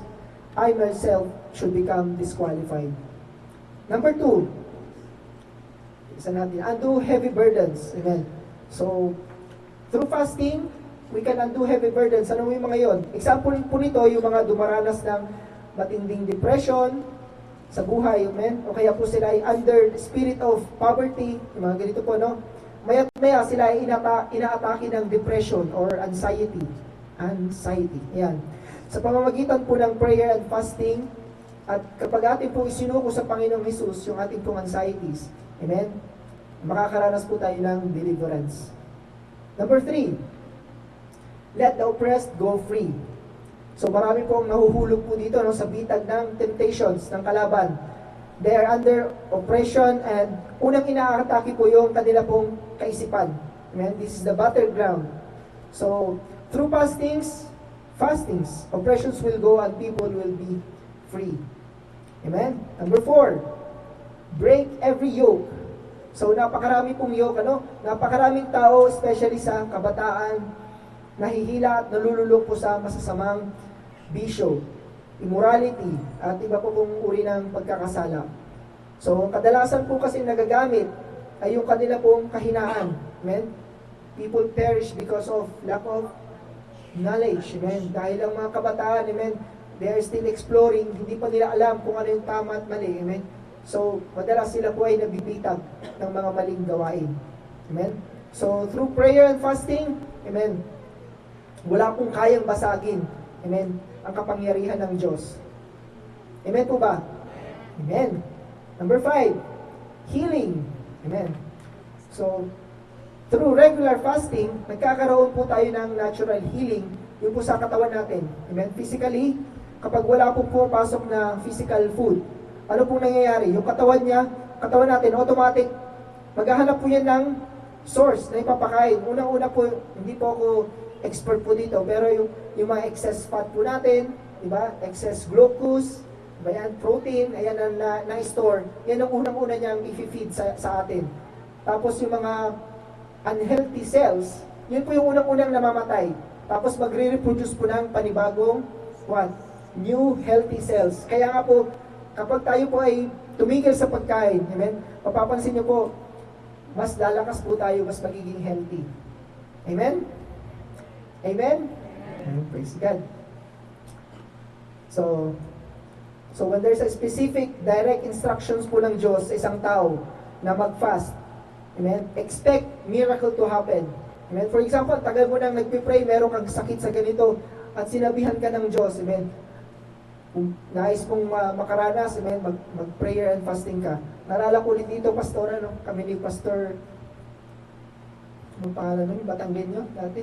I myself should become disqualified. Number 2, isa natin, undo heavy burdens. Amen. So, through fasting, we can undo heavy burdens. Ano yung mga yon? Example po nito, yung mga dumaranas ng matinding depression sa buhay, amen? O kaya po sila ay under the spirit of poverty, yung mga ganito po, no? Maya't maya sila ay inaatake ng depression or anxiety. Anxiety, yan. Sa pamamagitan po ng prayer and fasting, at kapag atin po isinuko sa Panginoong Jesus yung ating pong anxieties, amen? Makakaranas po tayo ng deliverance. Number 3, let the oppressed go free. So marami pong nahuhulog po dito, no, sa bitag ng temptations ng kalaban. They are under oppression and unang inaatake po yung kanila pong kaisipan. Amen? This is the battleground. So, through fastings, oppressions will go and people will be free. Amen? Number 4, break every yoke. So, napakarami pong yoke, ano? Napakaraming tao, especially sa kabataan, nahihila at nalululong po sa masasamang bisyo, immorality, at iba po pong uri ng pagkakasala. So, kadalasan po kasi nagagamit ay yung kanila pong kahinaan. Amen? People perish because of lack of knowledge. Amen? Dahil ang mga kabataan, amen, they are still exploring, hindi pa nila alam kung ano yung tama at mali. Amen? So, madalas sila po ay nabibitag ng mga maling gawain. Amen? So, through prayer and fasting, amen, wala pong kayang basagin, amen, ang kapangyarihan ng Diyos. Amen po ba? Amen. Number 5, healing. Amen. So, through regular fasting, nagkakaroon po tayo ng natural healing, yun po sa katawan natin. Amen. Physically, kapag wala po pumapasok na physical food, ano pong nangyayari? Yung katawan natin, automatic, maghahanap po yan ng source na ipapakain. Unang-una po, hindi po ako expert po dito, pero yung mga excess fat po natin, di ba? Excess glucose, diba yan? Protein, ayan ang na-store. Yan ang unang-una niyang i-feed sa atin. Tapos yung mga unhealthy cells, yun po yung unang-unang namamatay. Tapos magre-reproduce po ng panibagong what? New healthy cells. Kaya nga po, kapag tayo po ay tumigil sa pagkain, amen? Mapapansin niyo po, mas lalakas po tayo, mas magiging healthy. Amen? Amen? Amen? Praise God. So when there's a specific direct instructions po ng Diyos sa isang tao na mag-fast, amen, expect miracle to happen. Amen? For example, tagal mo nang nagpipray, meron kang sakit sa ganito, at sinabihan ka ng Diyos, amen, kung nais mong makaranas, amen, mag-prayer and fasting ka. Nalala ko ulit dito, pastor, ano, kami ni Pastor, anong pangalan nun, Batanggenyo, dati?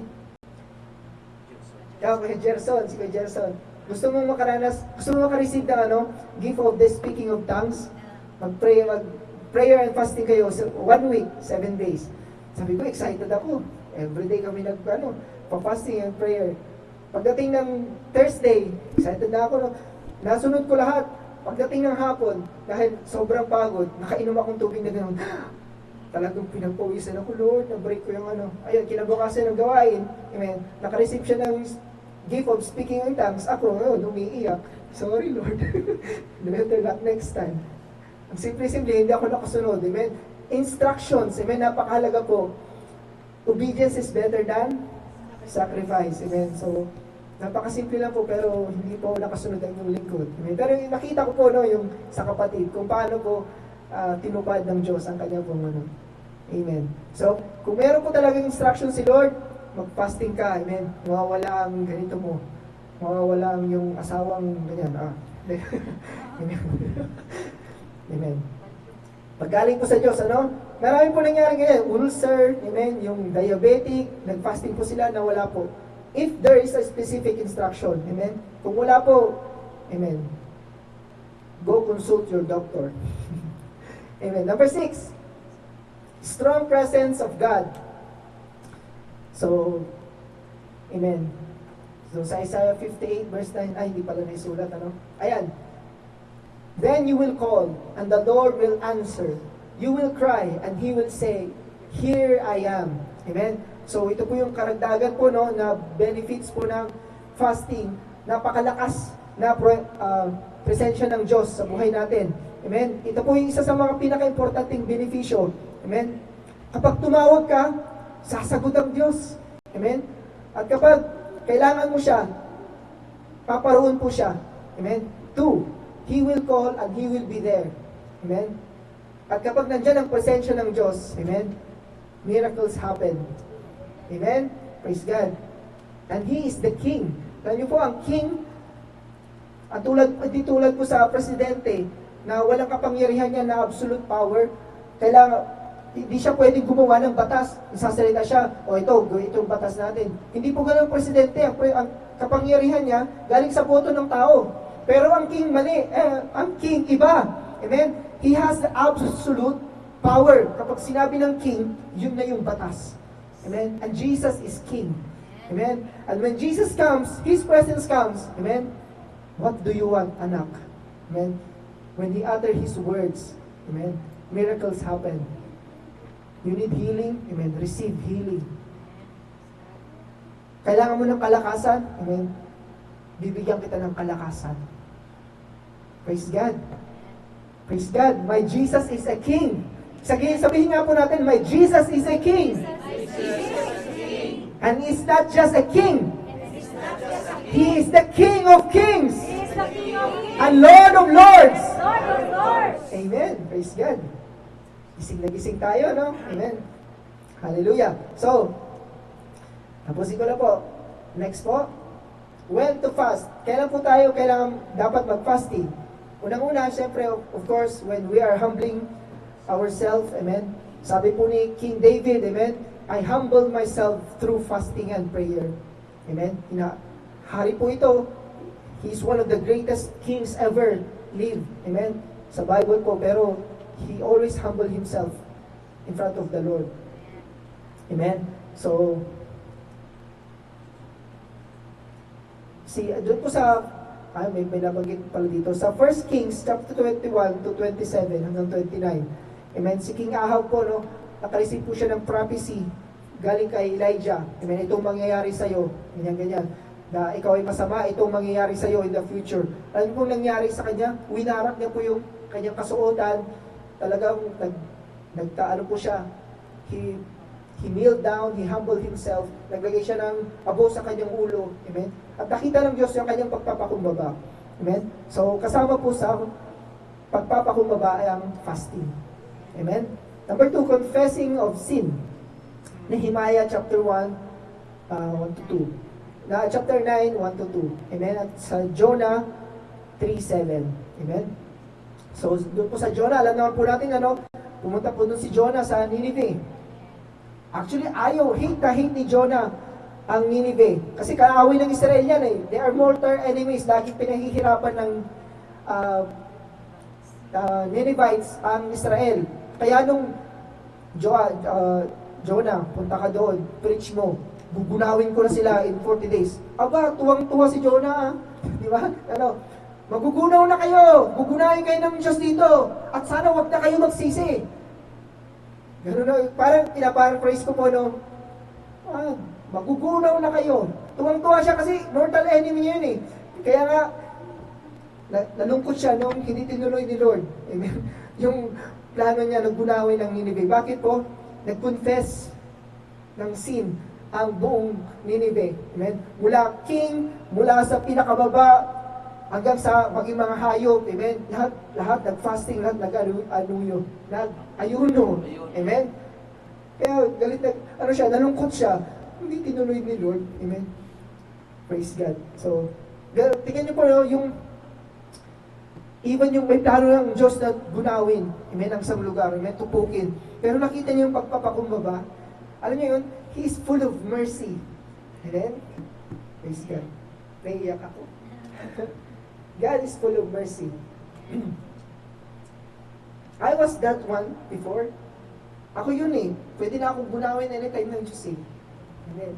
Gerson, si Kuya Gerson. Gusto mong makareceive ng gift of the speaking of tongues? Mag-prayer and fasting kayo, 1 week, 7 days. Sabi ko, excited ako. Everyday kami pa-fasting and prayer. Pagdating ng Thursday, excited na ako. Nasunod ko lahat. Pagdating ng hapon, dahil sobrang pagod, nakainom akong tubig na gano'n. Talagang pinagpawisan ako, Lord, na-break ko yung ayun, kinabukasan ng gawain, amen, nakareceive siya ng gift of speaking in tongues, ako ngayon, umiiyak, sorry Lord, better not next time. Ang simple-simple, hindi ako nakasunod, amen, instructions, amen, napakahalaga po, obedience is better than sacrifice, amen, so, napakasimple lang po, pero hindi po nakasunod ang inyong lingkod, amen, pero nakita ko po, yung sa kapatid, kung paano po, tinupad ng Diyos ang kanya pong amen. So, kung meron po talagang instruction si Lord, mag-fasting ka, amen. Mawawala ang ganito mo. Mawawala ang yung asawang ganyan. Amen. Amen. Paggaling po sa Diyos, marami po nangyari ganyan. Ulcer, amen. Yung diabetic, nag-fasting po sila, nawala po. If there is a specific instruction, amen. Kung wala po, amen. Go consult your doctor. Amen. Number 6, strong presence of God. So, amen. So, sa Isaiah 58 verse 9, hindi pala naisulat, Ayan. Then you will call, and the Lord will answer. You will cry, and He will say, Here I am. Amen. So ito po yung karagdagan po no, na benefits po ng fasting. Napakalakas na presensya ng Diyos sa buhay natin. Amen? Ito po yung isa sa mga pinaka-importanting benepisyo. Amen? Kapag tumawag ka, sasagot ang Diyos. Amen? At kapag kailangan mo siya, paparoon po siya. Amen? 2, He will call and He will be there. Amen? At kapag nandyan ang presensya ng Diyos, amen, miracles happen. Amen? Praise God. And He is the King. Alam niyo po, ang King, at di tulad po sa presidente, na walang kapangyarihan niya na absolute power, kailangan, hindi siya pwedeng gumawa ng batas. Isasalita siya, o itong batas natin. Hindi po ganun ang presidente. Ang kapangyarihan niya, galing sa boto ng tao. Pero ang King, mali. Ang King, iba. Amen? He has the absolute power. Kapag sinabi ng King, yun na yung batas. Amen? And Jesus is King. Amen? And when Jesus comes, His presence comes. Amen? What do you want, anak? Amen? When He utter His words, amen, miracles happen. You need healing, amen, receive healing. Kailangan mo ng kalakasan, amen, bibigyan kita ng kalakasan. Praise God. Praise God. My Jesus is a King. Sabihin nga po natin, my Jesus is a King. And He's not just a King. He is the King of Kings. And Lord of Lords. Amen. Praise God. Gising na gising tayo, no? Amen. Hallelujah. So, tapusin ko na po. Next po. When to fast. Kailan po tayo dapat mag-fasting? Unang-una, syempre, of course, when we are humbling ourselves, amen. Sabi po ni King David, amen, I humbled myself through fasting and prayer. Amen. Hari po ito. He's one of the greatest kings ever lived. Amen. Sa Bible po, pero he always humbled himself in front of the Lord. Amen. So, doon po sa, may nabanggit pala dito, sa 1 Kings chapter 21 to 27 hanggang 29. Amen. Si King Ahab po, no, nakareceive po siya ng prophecy galing kay Elijah. Amen. Itong mangyayari sa'yo. Ganyan. Na ikaw ay masama, itong mangyayari sa iyo in the future. Alam mo nangyari sa kanya? Winarap niya po yung kanyang kasuotan. Talagang nagtaano po siya. He kneeled down, he humbled himself. Naglagay siya ng abo sa kanyang ulo. Amen? At nakita ng Diyos yung kanyang pagpapakumbaba. Amen? So, kasama po sa pagpapakumbaba ay ang fasting. Amen? Number 2, confessing of sin. Nehemiah chapter 1, 1 to 2. Chapter 9, 1 to 2. Amen? At sa Jonah 3:7. Amen? So, doon po sa Jonah, alam naman po natin, pumunta po doon si Jonah sa Nineveh. Actually, hate ni Jonah ang Nineveh. Kasi kaaway ng Israel yan eh. They are mortal enemies. Laging pinahihirapan ng Ninevites ang Israel. Kaya nung Jonah, punta ka doon, preach mo. Gugunawin ko na sila in 40 days. Aba, tuwang-tuwa si Jonah. Di ba? Magugunaw na kayo. Gugunawin kayo ng Diyos dito. At sana wag na kayo magsisi. Ganun na, parang pinaparaphrase ko po, no? Magugunaw na kayo. Tuwang-tuwa siya kasi mortal enemy niya yun eh. Kaya nga, nalungkot siya nung hindi tinuloy ni Lord. Amen? Yung plano niya, naggunawin ng Nineveh. Bakit po? Nag-confess ng sin ang buong Nineveh. Amen? Mula king, mula sa pinakababa, hanggang sa maging mga hayop. Amen? Lahat nag-fasting, lahat nag-ayuno. Amen? Kaya galit nalungkot siya. Hindi tinuloy ni Lord. Amen? Praise God. So, tingnan niyo po even yung may plano ng Diyos na gunawin. Amen? Ang isang lugar. Amen? Tupukin. Pero nakita niyo yung pagpapakumbaba. Alam niyo yun? He is full of mercy. Amen? Praise God. Naiiyak ako. God is full of mercy. I was that one before. Ako yun eh. Pwede na akong gunawin anytime ng Diyos eh. Amen.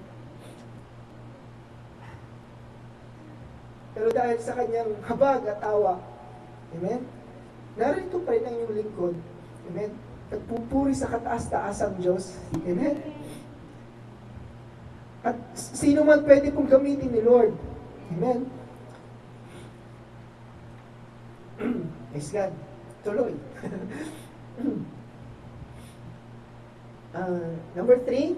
Pero dahil sa kanyang habag at awa, amen, narito pa rin ang iyong lingkod. Amen. Nagpupuri sa kataas-taasang Diyos. Amen. At sino man pwede pong gamitin ni Lord. Amen? Praise God. Tuloy. Number 3,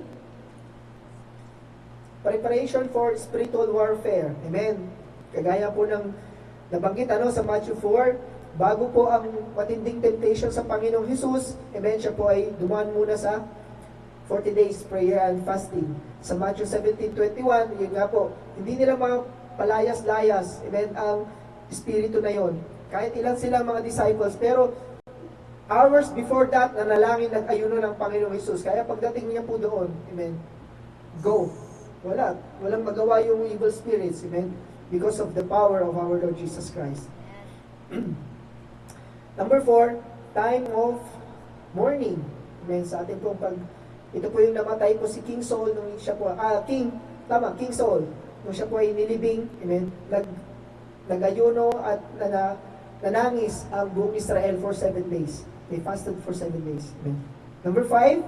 preparation for spiritual warfare. Amen. Kagaya po ng nabanggit sa Matthew 4, bago po ang matinding temptation sa Panginoong Jesus, amen, siya po ay dumaan muna sa 40 days prayer and fasting. Sa Matthew 17:21, yun nga po, hindi nila mapalayas-layas, amen, ang espiritu na yon. Kahit ilan sila mga disciples, pero hours before that, nanalangin at ayuno ng Panginoong Jesus. Kaya pagdating niya po doon, amen, go. Walang magawa yung evil spirits, amen, because of the power of our Lord Jesus Christ. Number 4, time of mourning. Amen, sa atin pong ito po yung namatay po si King Saul nung siya po, King Saul, nung siya po ay nilibing, amen, nagayuno at nanangis ang buong Israel for 7 days. They fasted for 7 days. Amen. Number 5,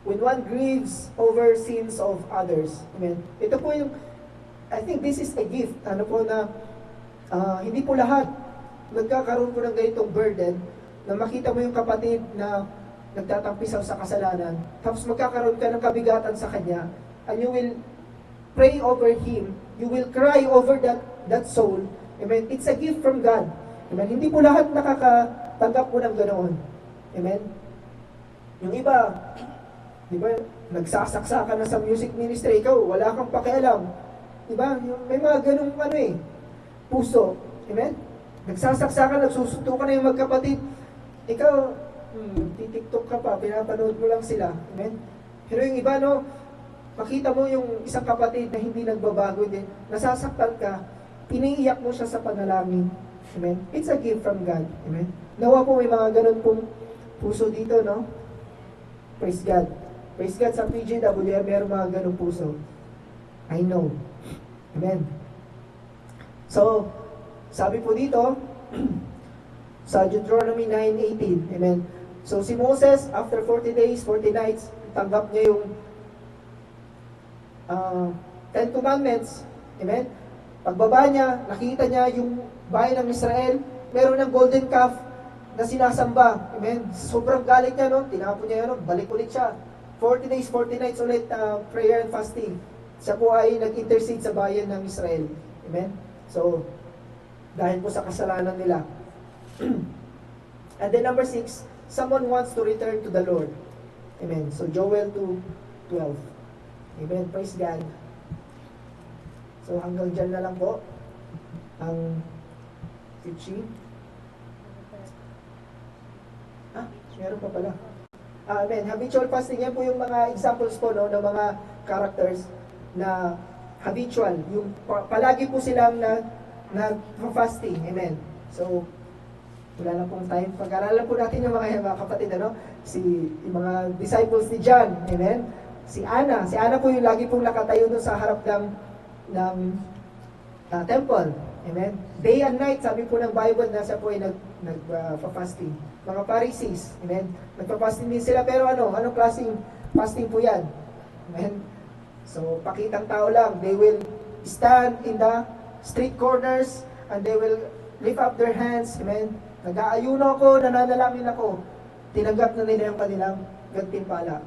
when one grieves over sins of others. Amen. Ito po yung, I think this is a gift. Hindi po lahat nagkakaroon po ng ganitong burden na makita mo yung kapatid na nagtatampisaw sa kasalanan, tapos magkakaroon ka ng kabigatan sa kanya, and you will pray over him, you will cry over that soul. Amen. It's a gift from God. Amen. Hindi po lahat nakakatanggap po ng ganoon. Amen. Yung iba, di ba, nagsasaksakan na sa music ministry, ikaw, wala kang pakialam. Di ba? May mga ganung puso. Amen? Nagsasaksakan, nagsusuntukan na yung magkapatid. Ikaw, titiktok ka pa, pinapanood mo lang sila. Amen? Pero yung iba, makita mo yung isang kapatid na hindi nagbabago din, nasasaktan ka, piniiyak mo siya sa panalangin. Amen? It's a gift from God. Amen? Nawa po may mga ganun pong puso dito, no? Praise God. Praise God, sa PJWM, meron mga ganung puso. I know. Amen. So, sabi po dito, sa Deuteronomy 9:18, amen. So, si Moses, after 40 days, 40 nights, tanggap niya yung 10 Commandments. Amen. Pagbaba niya, nakita niya yung bayan ng Israel, meron ng golden calf na sinasamba. Amen. Sobrang galit niya, tinapon niya yan, balik ulit siya. 40 days, 40 nights ulit prayer and fasting. Siya po ay nag-intercede sa bayan ng Israel. Amen? So, dahil po sa kasalanan nila. And then number 6, someone wants to return to the Lord. Amen? So, Joel 2:12. Amen? Praise God. So, hanggang dyan na lang po ang teaching. Meron pa pala. Amen. Habitual fasting, yan po yung mga examples po ng mga characters na habitual. Yung palagi po silang na-fasting. Amen. So, wala na pong time. Pag-aralan po natin yung mga kapatid, yung mga disciples ni John. Amen. Si Anna po yung lagi pong nakatayo doon sa harap ng temple. Amen. Day and night, sabi po ng Bible na siya po ay nag-fasting. Mga Pharisees, amen. Nagpa-fasting din sila, pero anong klaseng fasting po yan? Amen. So, pakitang tao lang. They will stand in the street corners and they will lift up their hands. Amen. Nag-aayuno ako, nananalangin ako. Tinanggap na nila yung kanilang gantimpala.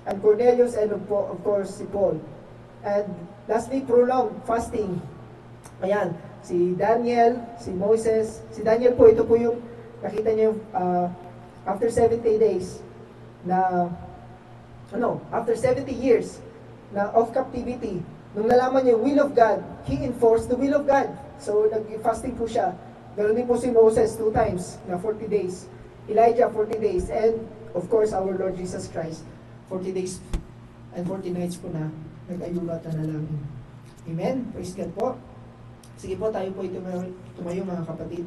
And Cornelius and of course si Paul. And lastly, prolonged fasting. Ayan, si Daniel, si Moses. Si Daniel po, ito po yung nakita niyo after 70 days na after 70 years na of captivity, nung nalaman niya yung will of God, he enforced the will of God. So nag-fasting po siya. Ganoon din po si Moses 2 times na 40 days. Elijah 40 days, and of course our Lord Jesus Christ 40 days and 40 nights po na nag-ayuno at nanalangin. Amen. Praise God po. Sige po, tayo po tumayo mga kapatid.